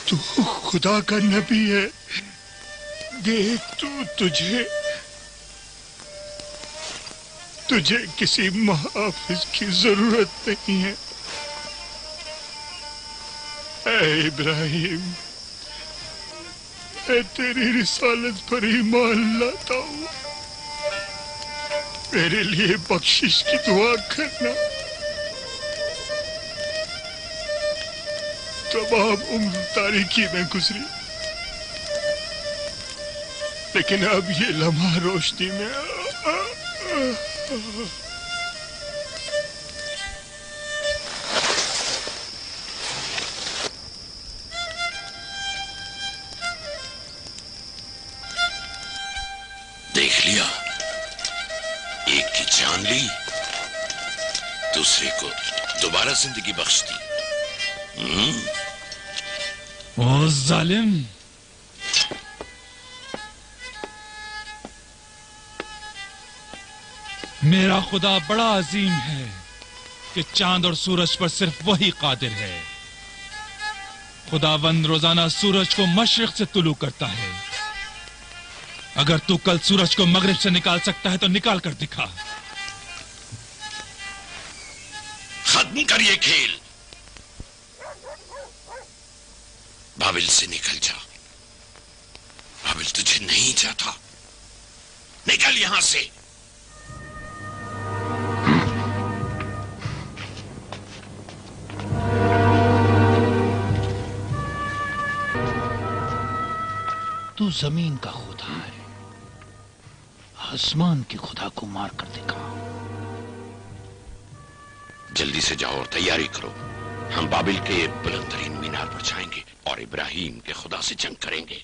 تو خدا کا نبی ہے. دیکھ تجھے کسی محافظ کی ضرورت نہیں ہے. اے ابراہیم، میں تیری رسالت پر ایمان لاتا ہوں. میرے لیے بخشش کی دعا کرنا. تمام عمر تاریکی میں گزری، لیکن اب یہ لمحہ روشنی میں دیکھ لیا. ایک کی جان لی، دوسرے کو دوبارہ زندگی بخش دی. او ظالم! میرا خدا بڑا عظیم ہے کہ چاند اور سورج پر صرف وہی قادر ہے. خداوند روزانہ سورج کو مشرق سے طلوع کرتا ہے. اگر تو کل سورج کو مغرب سے نکال سکتا ہے تو نکال کر دکھا. ختم کریے کھیل. بابل سے نکل جا. بابل تجھے نہیں چاہتا. نکل یہاں سے. تو زمین کا خدا ہے. آسمان کے خدا کو مار کر دکھا. جلدی سے جاؤ اور تیاری کرو. ہم بابل کے بلند ترین مینار پر جائیں گے اور ابراہیم کے خدا سے جنگ کریں گے.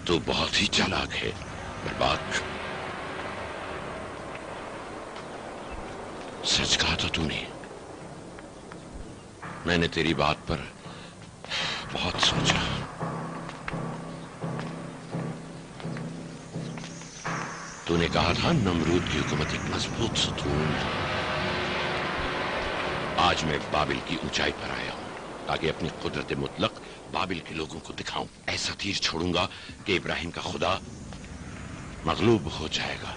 تو بہت ہی چالاک ہے برباد. سچ کہا تھا تو نے. میں نے تیری بات پر بہت سوچا. تو نے کہا تھا نمرود کی حکومت ایک مضبوط ستون. آج میں بابل کی اونچائی پر آیا ہوں تاکہ اپنی قدرت مطلق بابل کے لوگوں کو دکھاؤں. ایسا تیر چھوڑوں گا کہ ابراہیم کا خدا مغلوب ہو جائے گا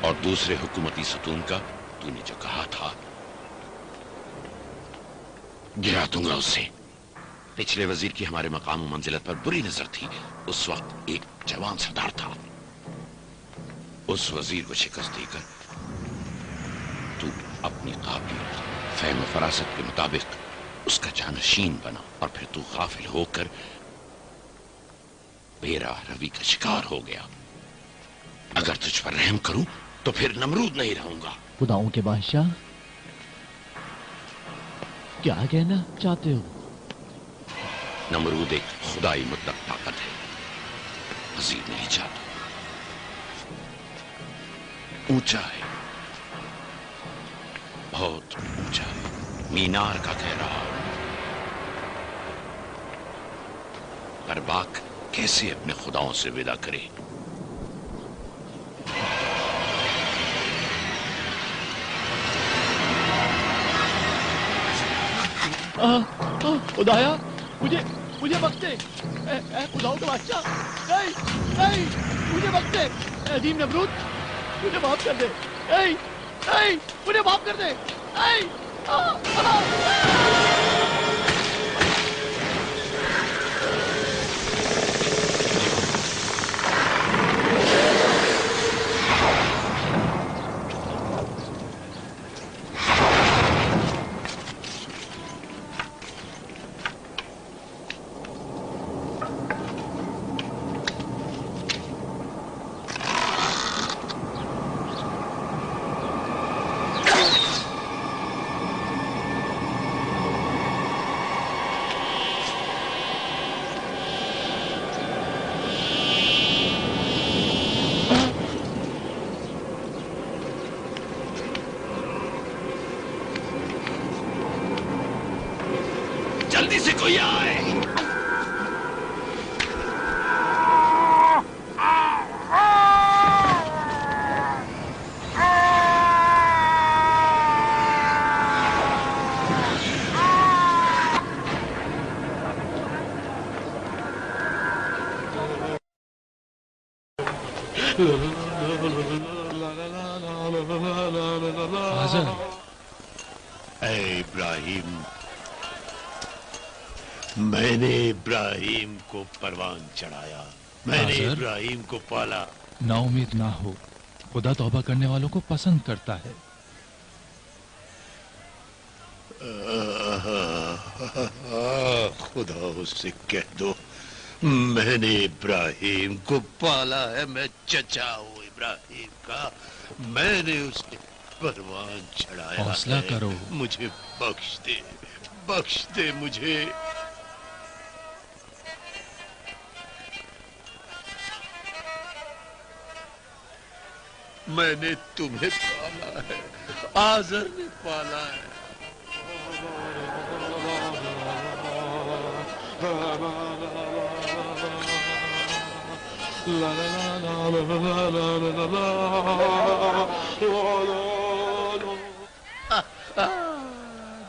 اور دوسرے حکومتی ستون کا تو نے جو کہا تھا गिरा दूंगा उससे। पिछले वजीर की हमारे मकाम और मंजिलत पर बुरी नजर थी। उस वक्त एक जवान सरदार था। उस वजीर को शिकस्त देकर तू अपनी काबिलियत, फहम फरासत के मुताबिक उसका जानशीन बना और फिर तू गाफिल होकर बेरा रवि का शिकार हो गया। अगर तुझ पर रहम करूं तो फिर नमरूद नहीं रहूंगा। खुदाओं के बादशाह, क्या कहना चाहते हो? नमरूद एक खुदाई मुतलक ताकत है, मजीद नहीं चाहता। ऊंचा है, बहुत ऊंचा है, मीनार का कह रहा। बर्बाक कैसे अपने खुदाओं से विदा करे? खुदाया, मुझे बख्शे। खुदाओं के बादशाह, नहीं नहीं, मुझे बख्शे। अजीम नमरूद, मुझे माफ कर दे। नहीं नहीं, मुझे माफ कर दे। नहीं। जल्दी से कोई आए। इब्राहिम, मैंने इब्राहिम को परवान चढ़ाया, मैंने इब्राहिम को पाला। नाउमीद ना हो, खुदा तौबा करने वालों को पसंद करता है। खुदा उससे कह दो मैंने इब्राहिम को पाला है, मैं चचा हूँ इब्राहिम का, मैंने उसके परवान चढ़ाया। हौसला करो, मुझे बख्श दे मुझे। मैंने तुम्हें पाला है, आज़र ने पाला है।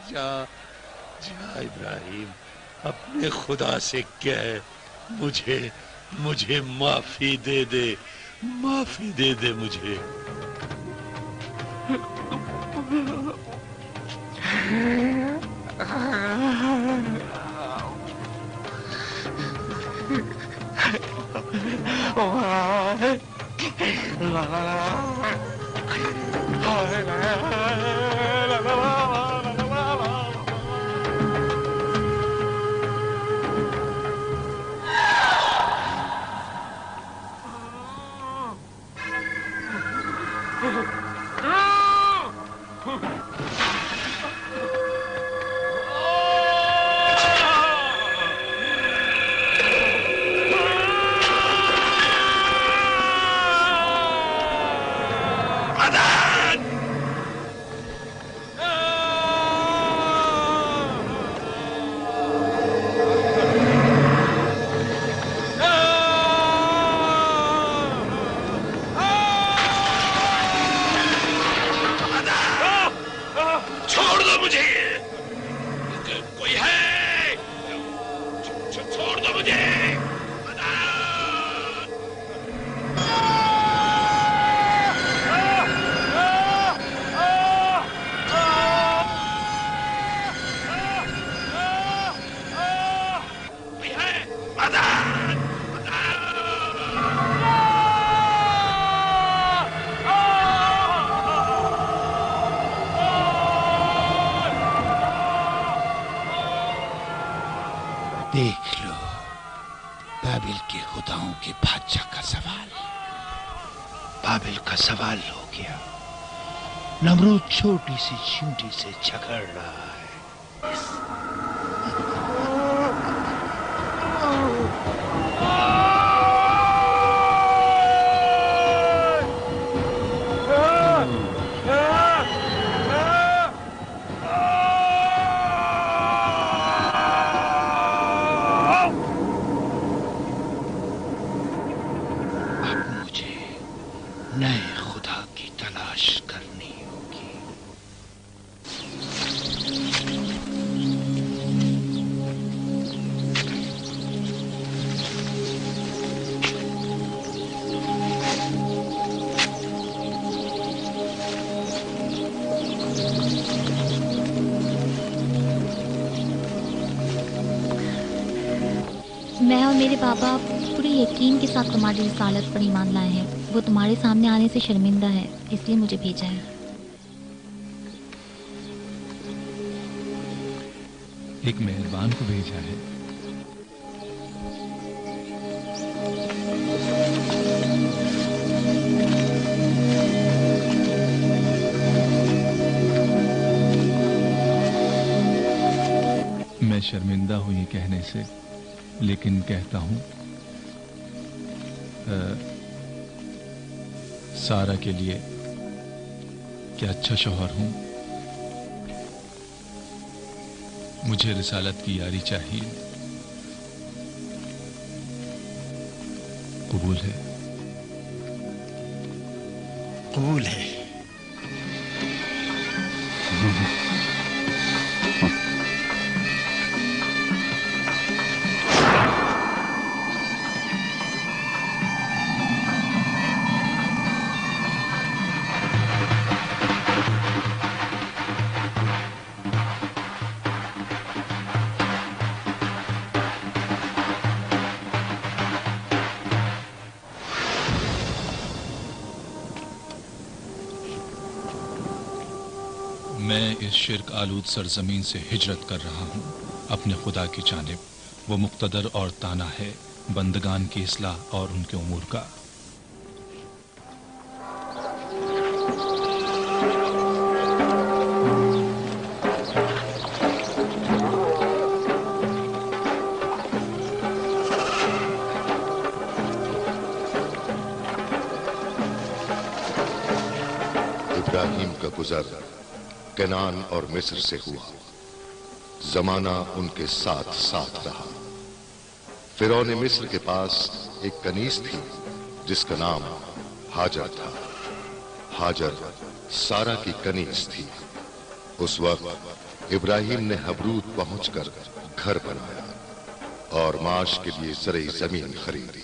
जा इब्राहिम, अपने खुदा से कह मुझे माफी दे दे, माफी दे दे मुझे। देख लो बाबिल के खुदाओं के बादशाह का सवाल। बाबिल का सवाल हो गया। नमरूद छोटी सी चींटी से झगड़ रहा है। नए खुदा की तलाश करनी होगी। मैं और मेरे बाबा पूरे यकीन के साथ तुम्हारी रिसालत पर ईमान लाए हैं। वो तुम्हारे सामने आने से शर्मिंदा है, इसलिए मुझे भेजा है। एक मेहरबान को भेजा है। मैं शर्मिंदा हूं ये कहने से, लेकिन कहता हूं सारा के लिए क्या अच्छा शौहर हूं। मुझे रिसालत की यारी चाहिए। कबूल है? कबूल है। मैं इस शिर्क आलूद सरजमीन से हिजरत कर रहा हूँ अपने खुदा की जानिब। वो मुक्तदर और ताना है बंदगान की इस्लाह और उनके उमूर का। इब्राहिम का गुजर कनान और मिस्र से हुआ। जमाना उनके साथ साथ रहा। फिरौन मिस्र के पास एक कनीज थी जिसका नाम हाजर था। हाजर सारा की कनीज थी। उस वक्त इब्राहिम ने हबरूद पहुंचकर घर बनाया और माश के लिए ज़रई जमीन खरीदी।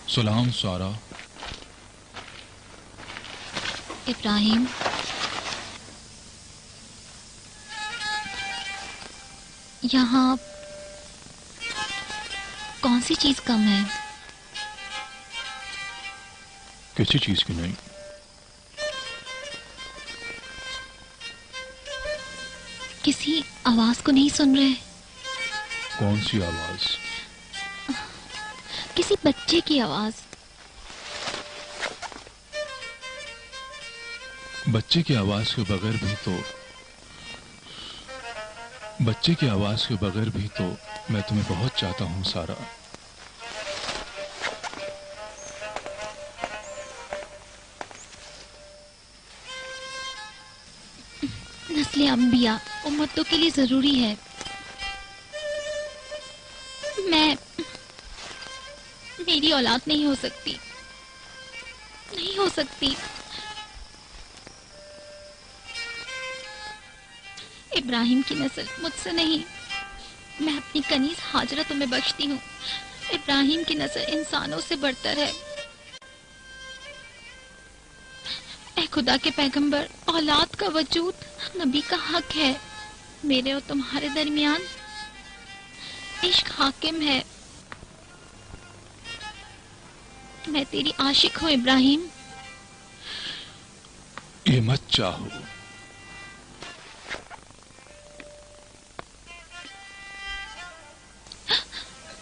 सलाम सारा। इब्राहिम, यहाँ कौन सी चीज कम है? किसी चीज की नहीं। किसी आवाज को नहीं सुन रहे? कौन सी आवाज? किसी बच्चे की आवाज। बच्चे की आवाज के बगैर भी तो मैं तुम्हें बहुत चाहता हूं सारा। नस्ल अंबिया उम्मतों के लिए जरूरी है। मेरी औलाद नहीं हो सकती, नहीं हो सकती। इब्राहिम की नस्ल मुझसे नहीं, मैं अपनी कनीज हाजरा तुम्हें बख्शती हूँ। इब्राहिम की नस्ल इंसानों से बढ़तर है। ऐ खुदा के पैगंबर, औलाद का वजूद नबी का हक है। मेरे और तुम्हारे दरमियान इश्क हाकिम है। मैं तेरी आशिक हूँ इब्राहिम। ये मत चाहो।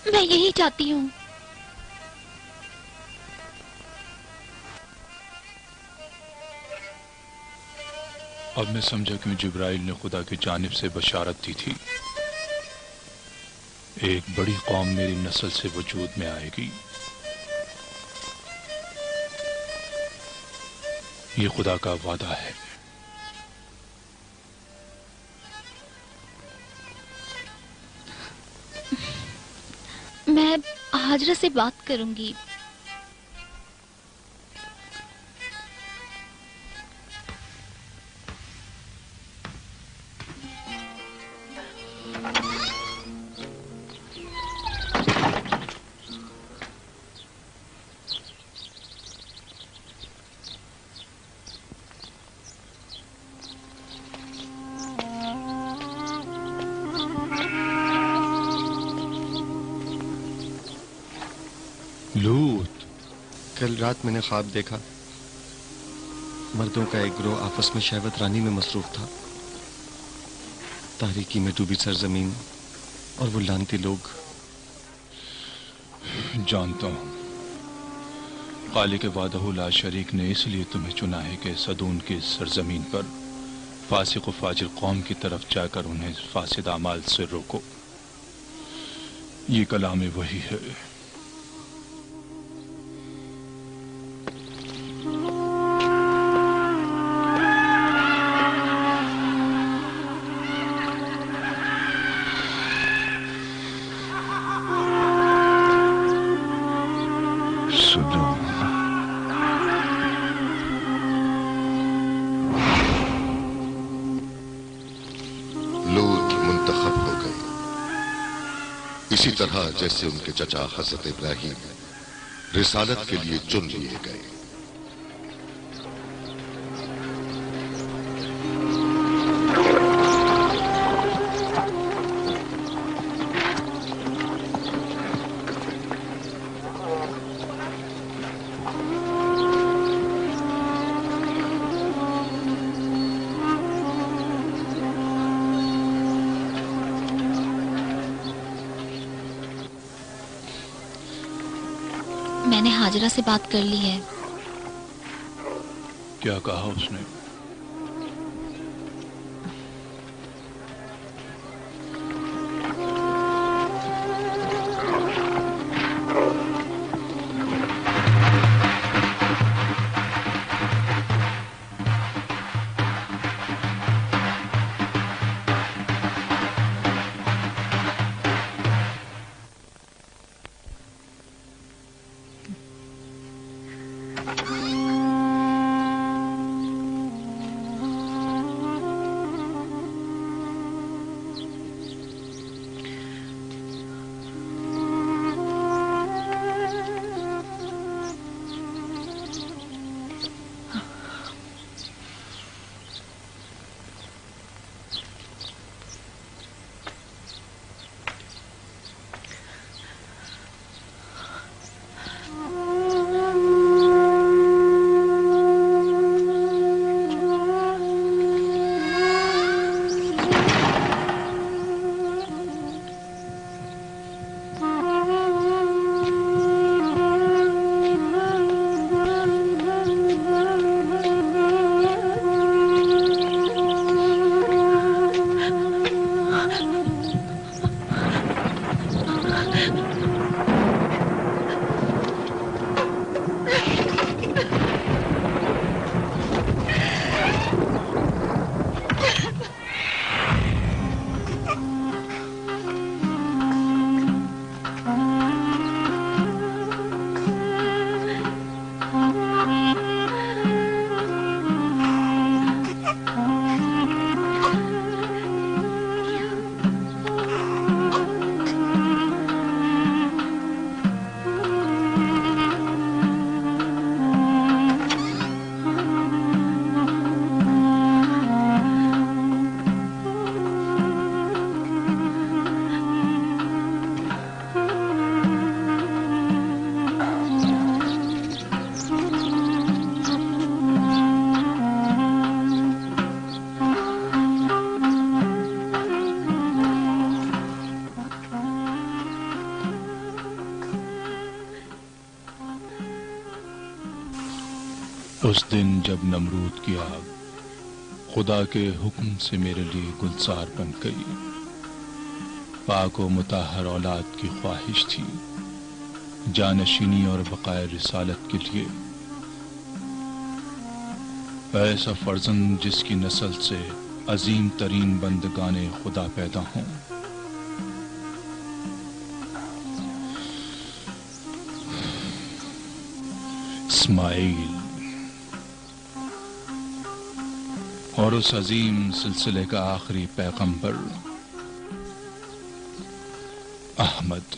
मैं यही चाहती हूँ। अब मैं समझा क्यों जिब्राइल ने खुदा की जानिब से बशारत दी थी। एक बड़ी कौम मेरी नस्ल से वजूद में आएगी। ये खुदा का वादा है। मैं हाजरा से बात करूंगी। कल रात मैंने ख्वाब देखा, मर्दों का एक गिरोह आपस में शहवत रानी में मसरूफ था। तारीकी में डूबी सरजमीन और वो लानती लोग। जानता हूं खालिक वादहु ला शरीक ने इसलिए तुम्हें चुना है कि सदून की सरजमीन पर फासिक व फाजिर कौम की तरफ जाकर उन्हें फासिद अमाल से रोको। ये कलाम वही है। इसी तरह जैसे उनके चचा हजरत इब्राहिम रिसालत के लिए चुन लिए गए। मैंने हाजरा से बात कर ली है। क्या कहा उसने? उस दिन जब नमरूद की आग खुदा के हुक्म से मेरे लिए गुलजार बन गई, पाक व मुताहर औलाद की ख्वाहिश थी जानशीनी और बकाए रिसालत के लिए, ऐसा फर्जंद जिसकी नस्ल से अजीम तरीन बंदगाने खुदा पैदा हों। इस्माइल और उस अजीम सिलसिले का आखिरी पैगंबर अहमद।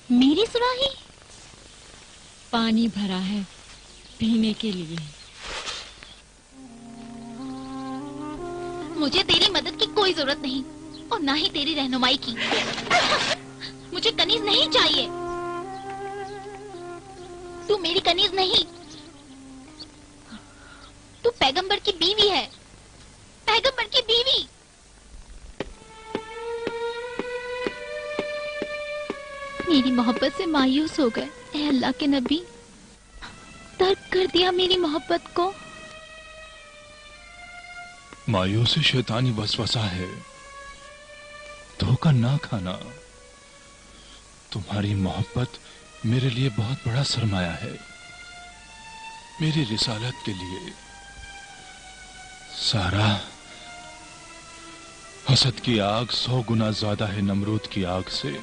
मेरी सुराही पानी भरा है पीने के लिए। मुझे तेरी मदद की कोई जरूरत नहीं और ना ही तेरी रहनुमाई की। मुझे कनीज नहीं चाहिए। तू मेरी कनीज नहीं, तू पैगंबर की बीवी है, पैगंबर की बीवी। मेरी मोहब्बत से मायूस हो गए ऐ अल्लाह के नबी, तर्क कर दिया मेरी मोहब्बत को। मायूसी शैतानी वसवसा है, धोखा ना खाना। तुम्हारी मोहब्बत मेरे लिए बहुत बड़ा सरमाया है, मेरी रिसालत के लिए। सारा, हसद की आग 100 गुना ज्यादा है नमरूद की आग से।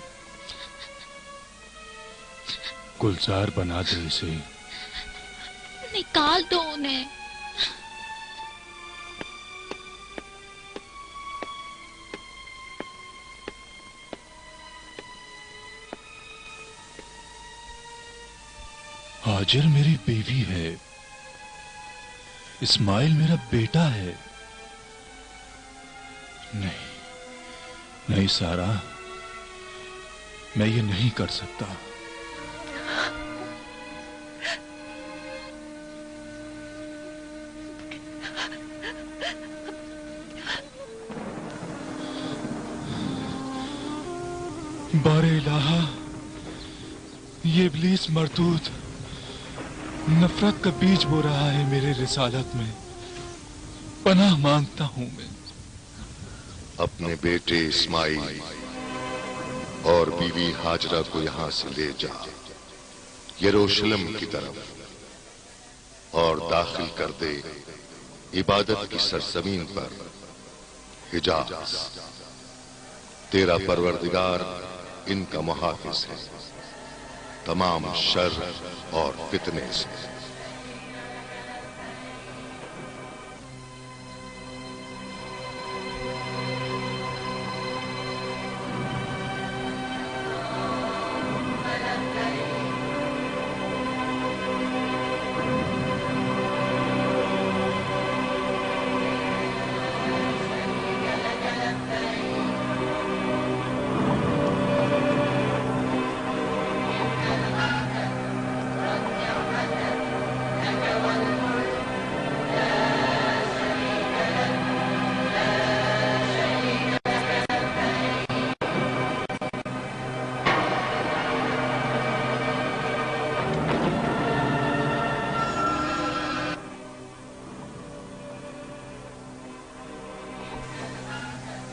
गुलजार बना दे इसे। निकाल दो उन्हें। हाजिर मेरी बीवी है, इस्माइल मेरा बेटा है। नहीं नहीं सारा, मैं ये नहीं कर सकता। बारे इलाहा, ये इब्लीस मरदूद नफरत का बीज बो रहा है मेरे रिसालत में। पनाह मांगता हूं मैं। अपने बेटे इस्माइल और बीवी हाजरा को यहां से ले जा यरूशलेम की तरफ और दाखिल कर दे इबादत की सरजमीन पर हिजाज। तेरा परवरदिगार इनका मुहाफिज है तमाम शर और फितने से।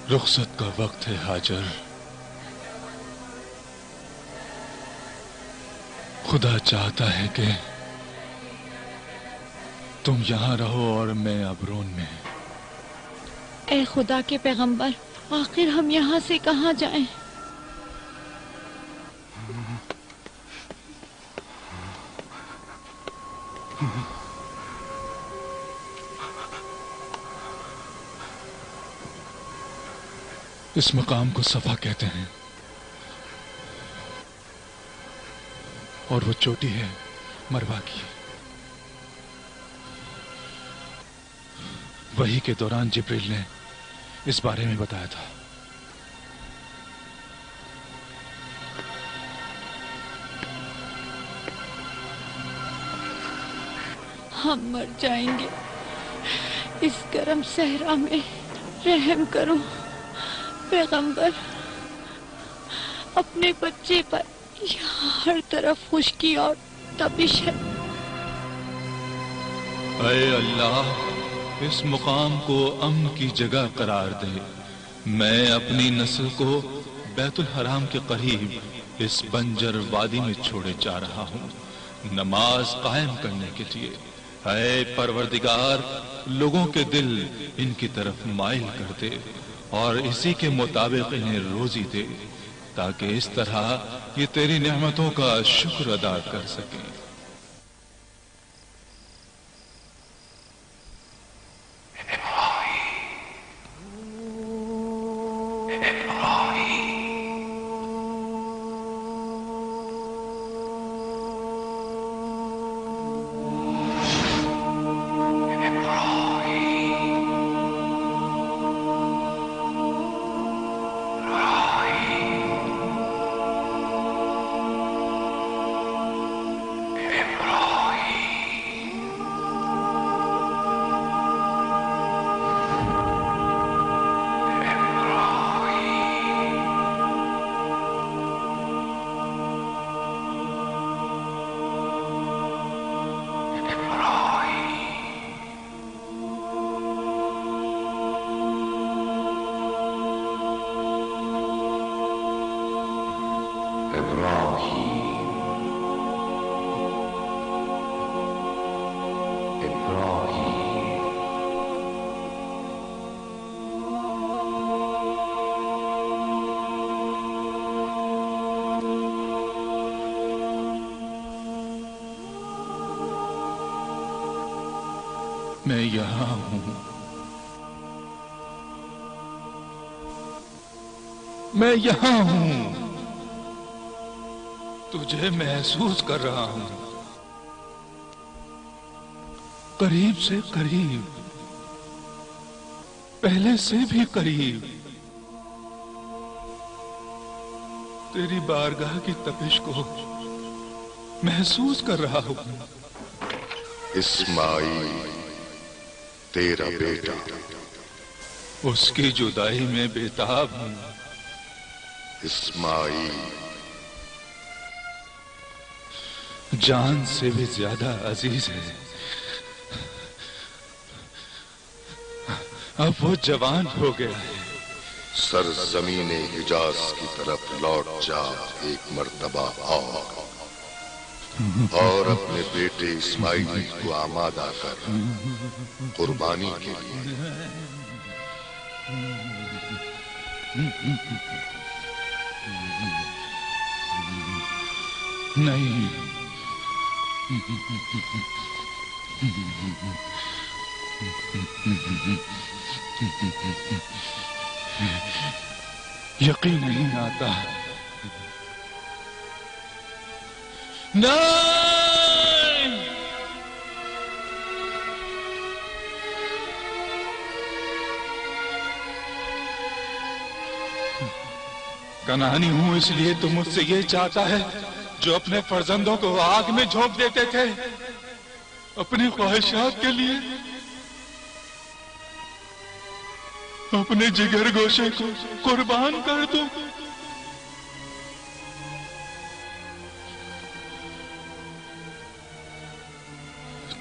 रुखसत का वक्त है हाजर। खुदा चाहता है कि तुम यहां रहो और मैं अबरोन में। ए खुदा के पैगंबर, आखिर हम यहाँ से कहाँ जाएं? इस मकाम को सफा कहते हैं और वो चोटी है मरवा की। वही के दौरान जिब्रील ने इस बारे में बताया था। हम मर जाएंगे इस गर्म सहरा में, रहम करो पैगंबर। अपने बच्चे पर यहाँ हर तरफ खुश्की और तपिश है। ऐ अल्लाह, इस मुकाम को अमन की जगह करार दे। मैं अपनी नस्ल को बैतुल हराम के करीब इस बंजर वादी में छोड़े जा रहा हूँ, नमाज कायम करने के लिए। ऐ परवरदिगार, लोगों के दिल इनकी तरफ माइल कर दे और इसी के मुताबिक इन्हें रोजी दे, ताकि इस तरह ये तेरी नेमतों का शुक्र अदा कर सकें। मैं यहां हूं, मैं यहां हूं, तुझे महसूस कर रहा हूं, करीब से करीब, पहले से भी करीब। तेरी बारगाह की तपिश को महसूस कर रहा हूं। इस्माइल तेरा बेटा, उसकी जुदाई में बेताब हूं। इस्माइल जान से भी ज्यादा अजीज है। अब वो जवान हो गया है। सरजमीने हिजाज की तरफ लौट जा एक मर्तबा और अपने बेटे इस्माइल को आमादा कर कुर्बानी के लिए। नहीं, यकीन नहीं आता। नहीं, कनानी हूं इसलिए तो मुझसे ये चाहता है जो अपने फर्जंदों को आग में झोंक देते थे अपनी ख्वाहिशात के लिए, अपने जिगर गोशे को कुर्बान कर दूं।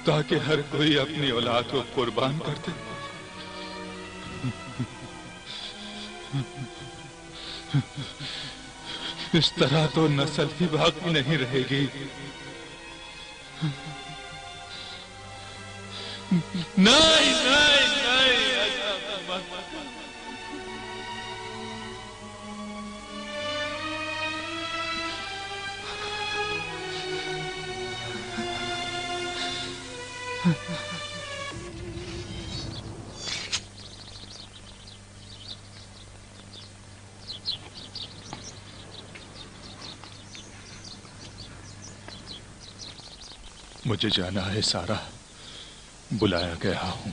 ताकि हर कोई अपनी औलाद को कुर्बान कर दे। इस तरह तो नस्ल ही बाकी नहीं रहेगी। नहीं नहीं नहीं, ऐसा मत। मुझे जाना है सारा, बुलाया गया हूं।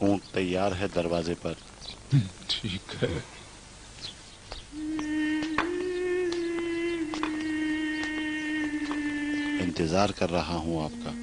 ऊंट तैयार है दरवाजे पर। ठीक है। इंतजार कर रहा हूं आपका।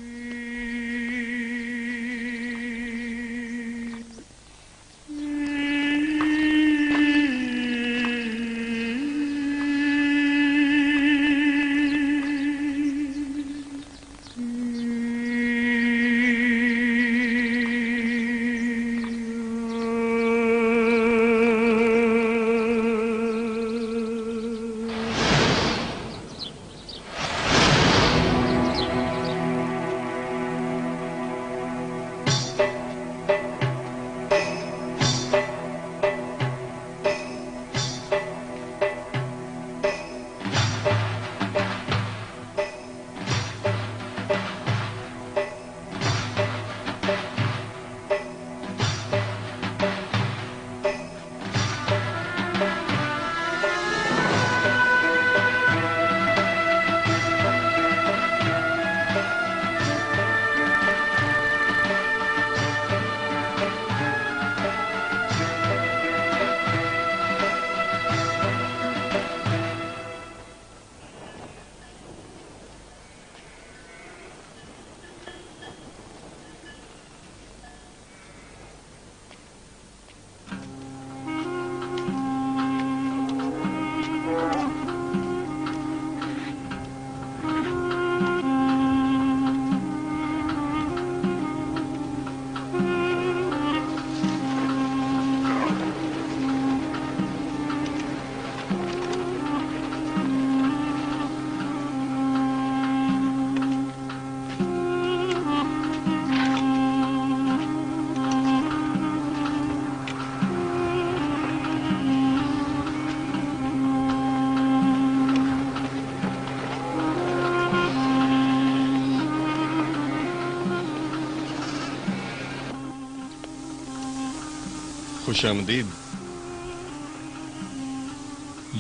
खुशामदीद।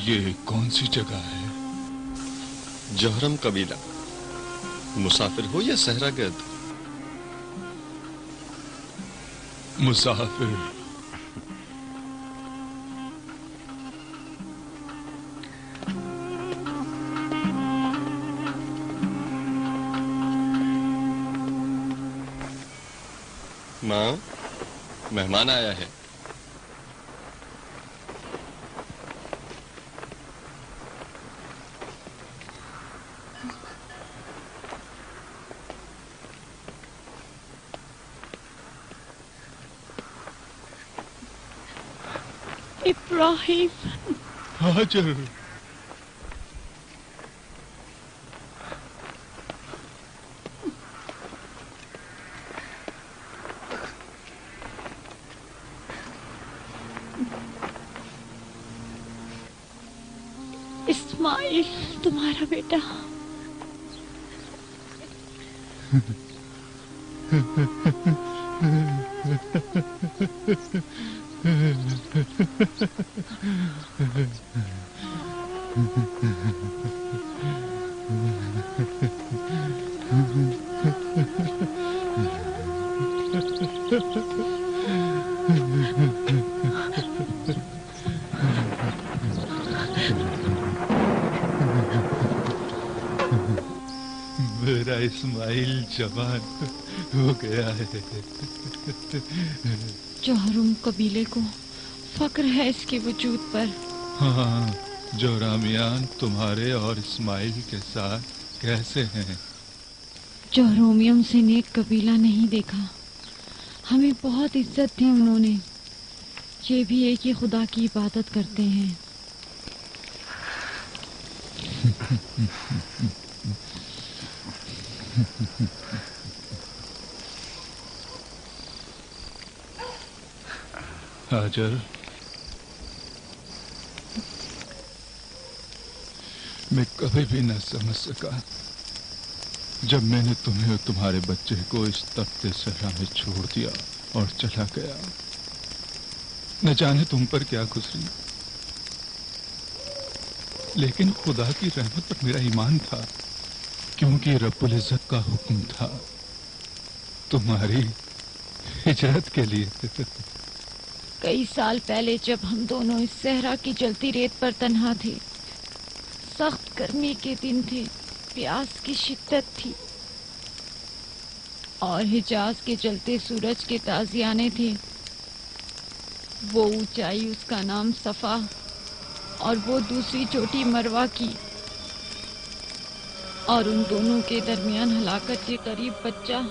ये कौन सी जगह है? जौहरम कबीला। मुसाफिर हो या सहरागर्द? मुसाफिर। माँ, मेहमान आया है। इब्राहिम। हाजर। इस्माइल तुम्हारा बेटा। मेरा इस्माइल जवान हो गया है। जौहरम कबीले को फक्र है इसके वजूद पर। हाँ, जोरामियान तुम्हारे और इस्माइल के साथ कैसे हैं? जौहरोमियम से नेक कबीला नहीं देखा। हमें बहुत इज्जत दी उन्होंने। یہ بھی ایک ہی خدا کی عبادت کرتے ہیں۔ ہاجر، میں کبھی بھی نہ سمجھ سکا جب میں نے تمہیں اور تمہارے بچے کو اس تپتے صحرا میں چھوڑ دیا اور چلا گیا۔ نہ جانے تم پر کیا گزری، لیکن خدا کی رحمت پر میرا ایمان تھا، کیونکہ رب العزت کا حکم تھا تمہاری ہجرت کے لیے۔ کئی سال پہلے جب ہم دونوں اس صحرا کی جلتی ریت پر تنہا تھے، سخت گرمی کے دن تھے، پیاس کی شدت تھی اور حجاز کے جلتے سورج کے تازیانے تھے۔ وہ اونچائی اس کا نام صفا اور وہ دوسری چوٹی مروہ کی، اور ان دونوں کے درمیان ہلاکت کے قریب بچہ۔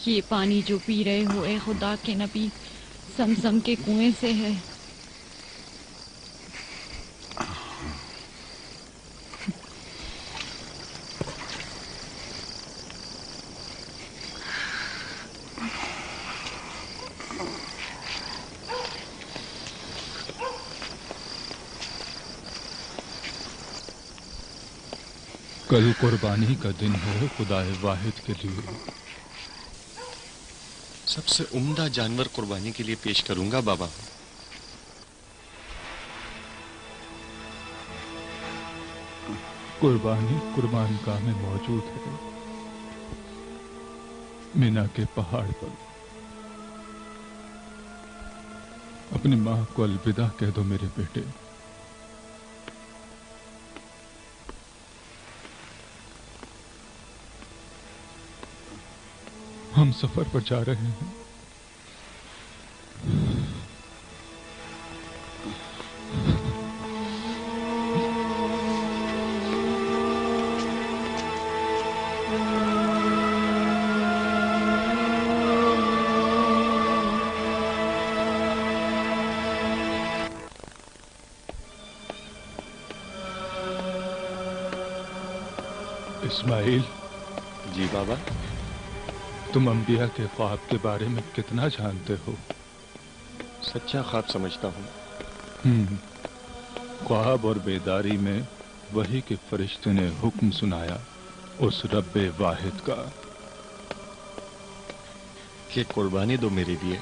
یہ پانی جو پی رہے ہو اے خدا کے نبی، زمزم کے کنویں سے ہے۔ کل قربانی کا دن ہے خدا واحد کے لیے۔ سب سے عمدہ جانور قربانی کے لیے پیش کروں گا بابا۔ قربانی قربان گاہ میں موجود ہے، مینا کے پہاڑ پر۔ اپنی ماں کو الوداع کہہ دو میرے بیٹے۔ हम सफर पर जा रहे हैं। इस्माइल। जी बाबा। तुम अंबिया के ख्वाब के बारे में कितना जानते हो? सच्चा ख्वाब समझता हूँ। ख्वाब और बेदारी में वही के फरिश्ते ने हुक्म सुनाया उस रब्बे वाहिद का कि कुर्बानी दो मेरे लिए।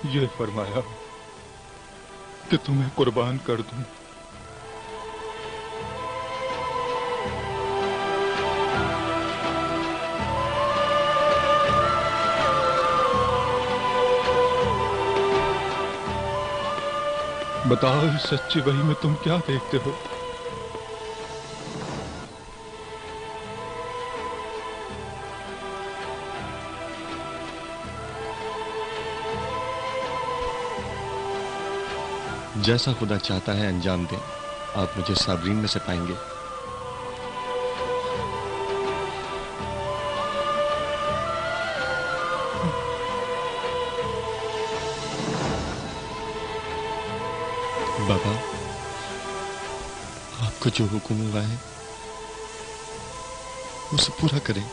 ये फरमाया कि तुम्हें कुर्बान कर दूं। बताओ इस सच्ची वही में तुम क्या देखते हो? जैसा खुदा चाहता है अंजाम दें। आप मुझे साबरीन में से पाएंगे। बाबा, आपको जो हुक्म हुआ है उसे पूरा करें।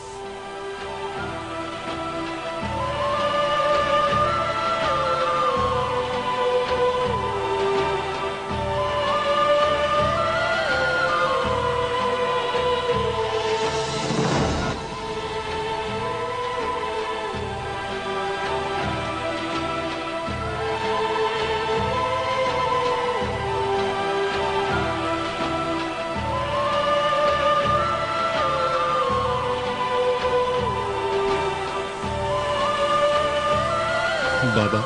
बाबा,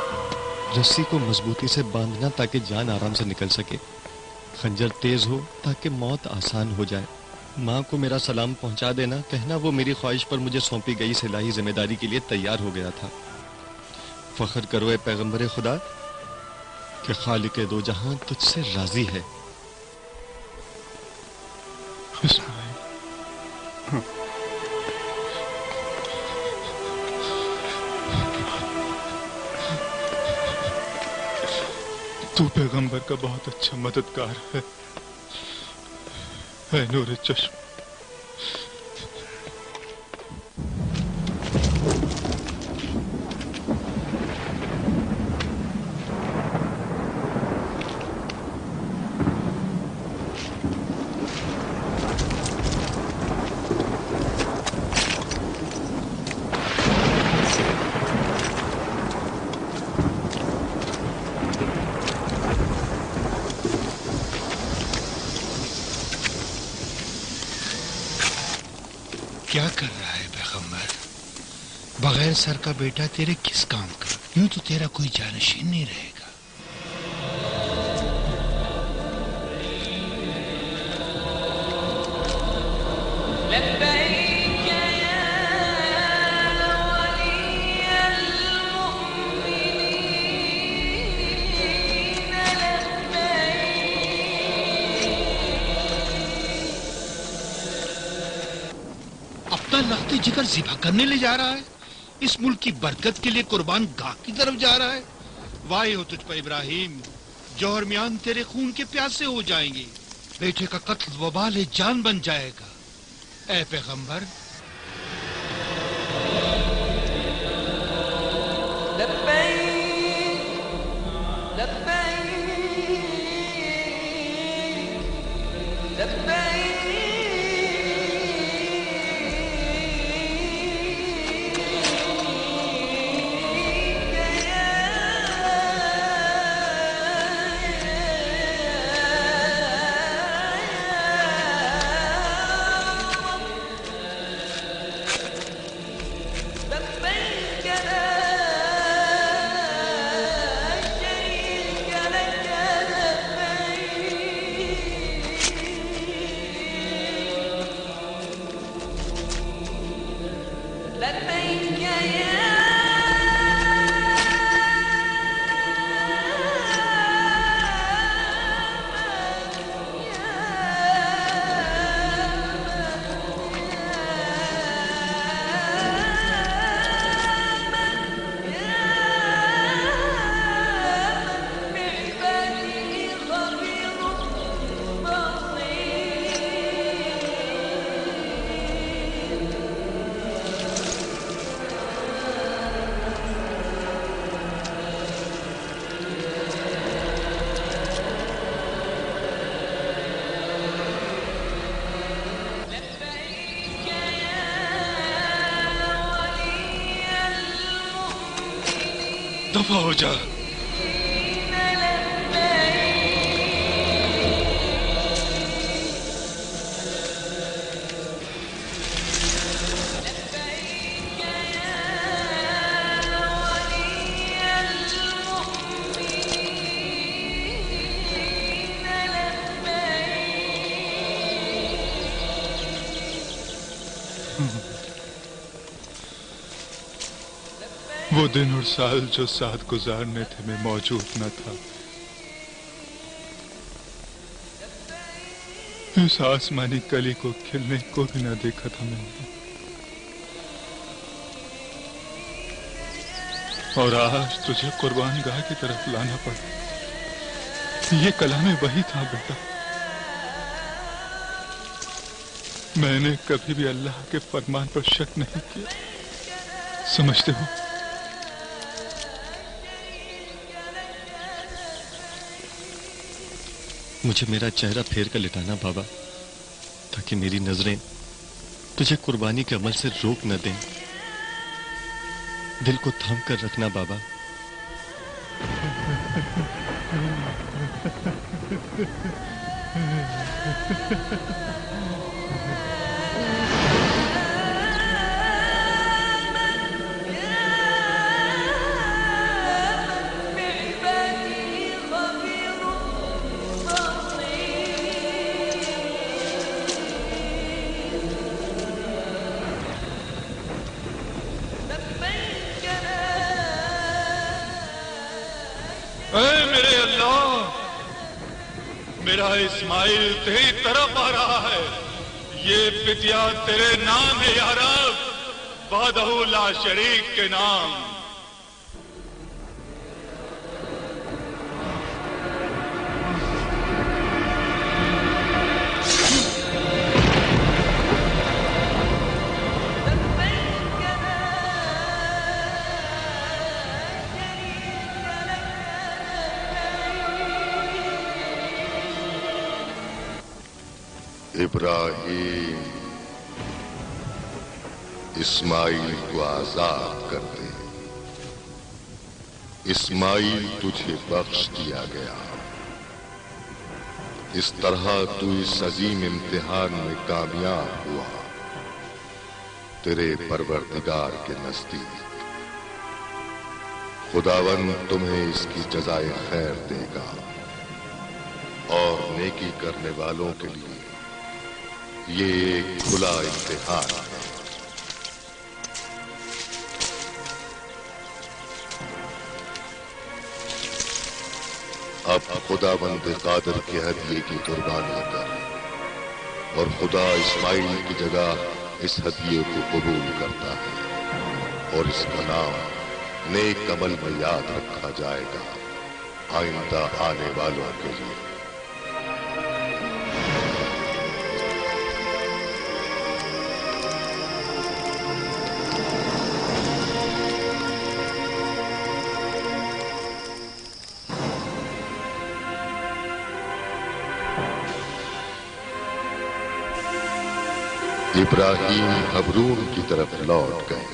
रस्सी को मजबूती से बांधना ताकि जान आराम से निकल सके। खंजर तेज हो ताकि मौत आसान हो जाए। माँ को मेरा सलाम पहुंचा देना, कहना वो मेरी ख्वाहिश पर मुझे सौंपी गई इलाही जिम्मेदारी के लिए तैयार हो गया था। फख्र करो ए पैगंबर खुदा कि खालिक दो जहां तुझसे राजी है। तू पैगंबर का बहुत अच्छा मददगार है, ऐ नूर चश्म। क्या कर रहा है पैगंबर? बगैर सर का बेटा तेरे किस काम का? यूं तो तेरा कोई जानशीन नहीं रहेगा। लख्त जिगर ज़िबा करने ले जा रहा है। इस मुल्क की बरकत के लिए कुर्बान गाह की तरफ जा रहा है। वाही हो तुझ पर इब्राहिम, जौहर मियान तेरे खून के प्यासे हो जाएंगे। बेटे का कत्ल वबाल जान बन जाएगा। ऐ पैगंबर, दफा हो जा। वो दिन और साल जो साथ गुजारने थे मैं मौजूद न था। इस आसमानी कली को खिलने को भी न देखा था मैंने। और आज तुझे कुर्बान गाह की तरफ लाना पड़ा। ये कलाम वही था बेटा। मैंने कभी भी अल्लाह के फरमान पर शक नहीं किया, समझते हो? मुझे मेरा चेहरा फेर कर लिटाना बाबा, ताकि मेरी नजरें तुझे कुर्बानी के अमल से रोक न दें। दिल को थाम कर रखना बाबा। मेरा इस्माइल तेरी तरफ आ रहा है। ये पितिया तेरे नाम है या रब, वहदहू ला शरीक के नाम। इब्राहीम, इस्माइल को आजाद कर दे। इस्माइल तुझे बख्श दिया गया। इस तरह तू इस अजीम इम्तिहान में कामयाब हुआ। तेरे परवरदिगार के नजदीक खुदावन तुम्हें इसकी जज़ाए खैर देगा, और नेकी करने वालों के लिए ये एक खुला इम्तिहान है। अब खुदावंद कादिर के हदिये की कुर्बानी कर, और खुदा इस्माइल की जगह इस हदिये को कबूल करता है, और इसका नाम नेक अमल में याद रखा जाएगा आइंदा आने वालों के लिए। इब्राहीम हबरून की तरफ लौट गए।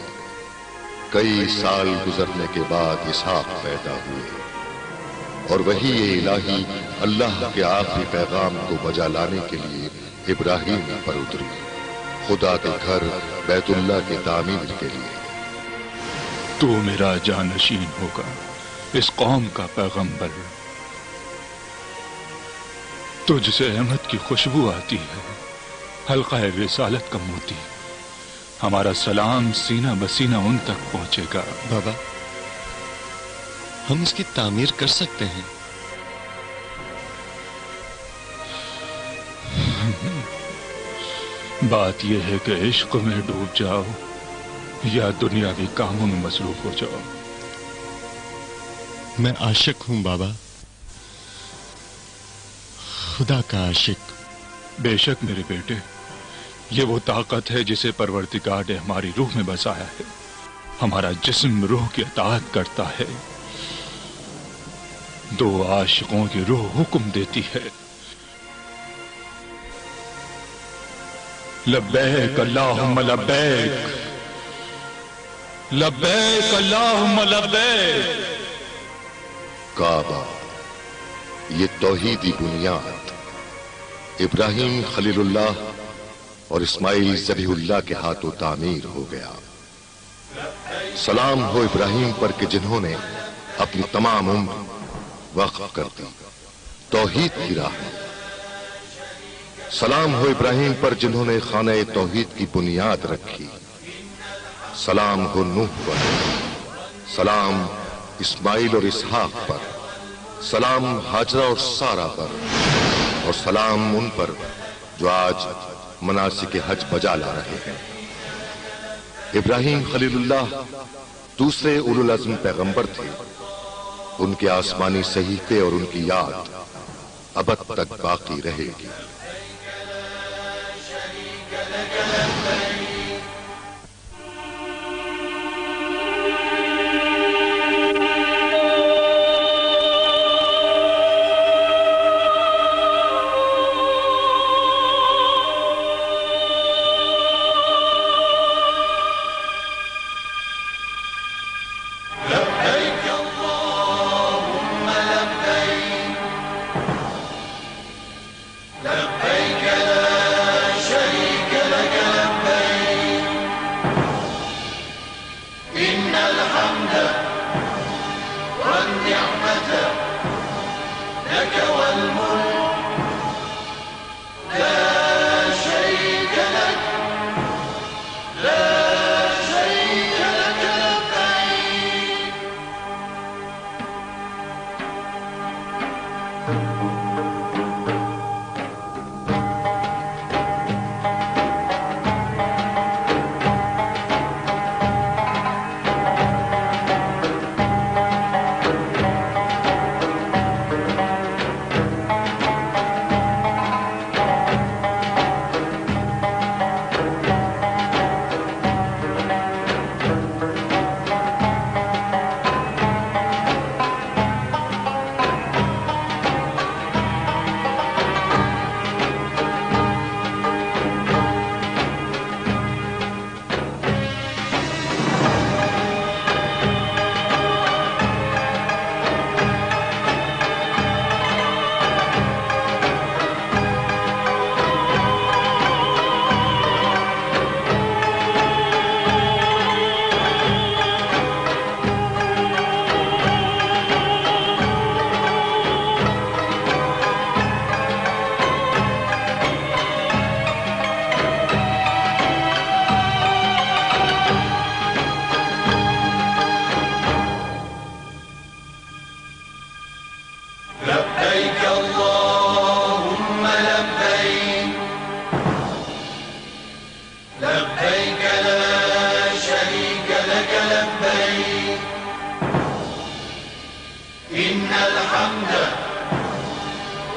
कई साल गुजरने के बाद इसहाक पैदा हुए, और वही इलाही अल्लाह के आखिरी पैगाम को बजा लाने के लिए इब्राहीम पर उतरी, खुदा के घर बैतुल्लाह की तामीर के लिए। तू मेरा जानशीन होगा, इस कौम का पैगंबर। तुझसे अहमद की खुशबू आती है, हल्का रिसालत का मोती। हमारा सलाम सीना बसीना उन तक पहुंचेगा। बाबा, हम इसकी तामीर कर सकते हैं। बात यह है कि इश्क में डूब जाओ या दुनियावी कामों में मसरूफ हो जाओ। मैं आशिक हूं बाबा, खुदा का आशिक। बेशक मेरे बेटे, ये वो ताकत है जिसे परवरदिगार ने हमारी रूह में बसाया है। हमारा जिस्म रूह की अताअत करता है। दो आशिकों की रूह हुक्म देती है। लब्बैक अल्लाहुम्मा लब्बैक, लब्बैक अल्लाहुम्मा लब्बैक। काबा, ये तौहीदी बुनियाद इब्राहिम खलीलुल्लाह और इस्माइल ज़बीहुल्लाह के हाथों तामीर हो गया। सलाम हो इब्राहिम पर कि जिन्होंने अपनी तमाम उम्र वक्फ कर दी तौहीद की राह में। सलाम हो इब्राहिम पर जिन्होंने खाने तौहीद की बुनियाद रखी। सलाम हो नूह पर, सलाम इस्माइल और इसहाक पर, सलाम हाजरा और सारा पर, और सलाम उन पर जो आज मनासिक हज बजा ला रहे हैं। इब्राहिम खलीलुल्लाह दूसरे उलुल अज़्म पैगंबर थे। उनके आसमानी सहीफे और उनकी याद अबद तक बाकी रहेगी।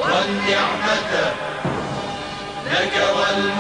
والنعمة لك والملك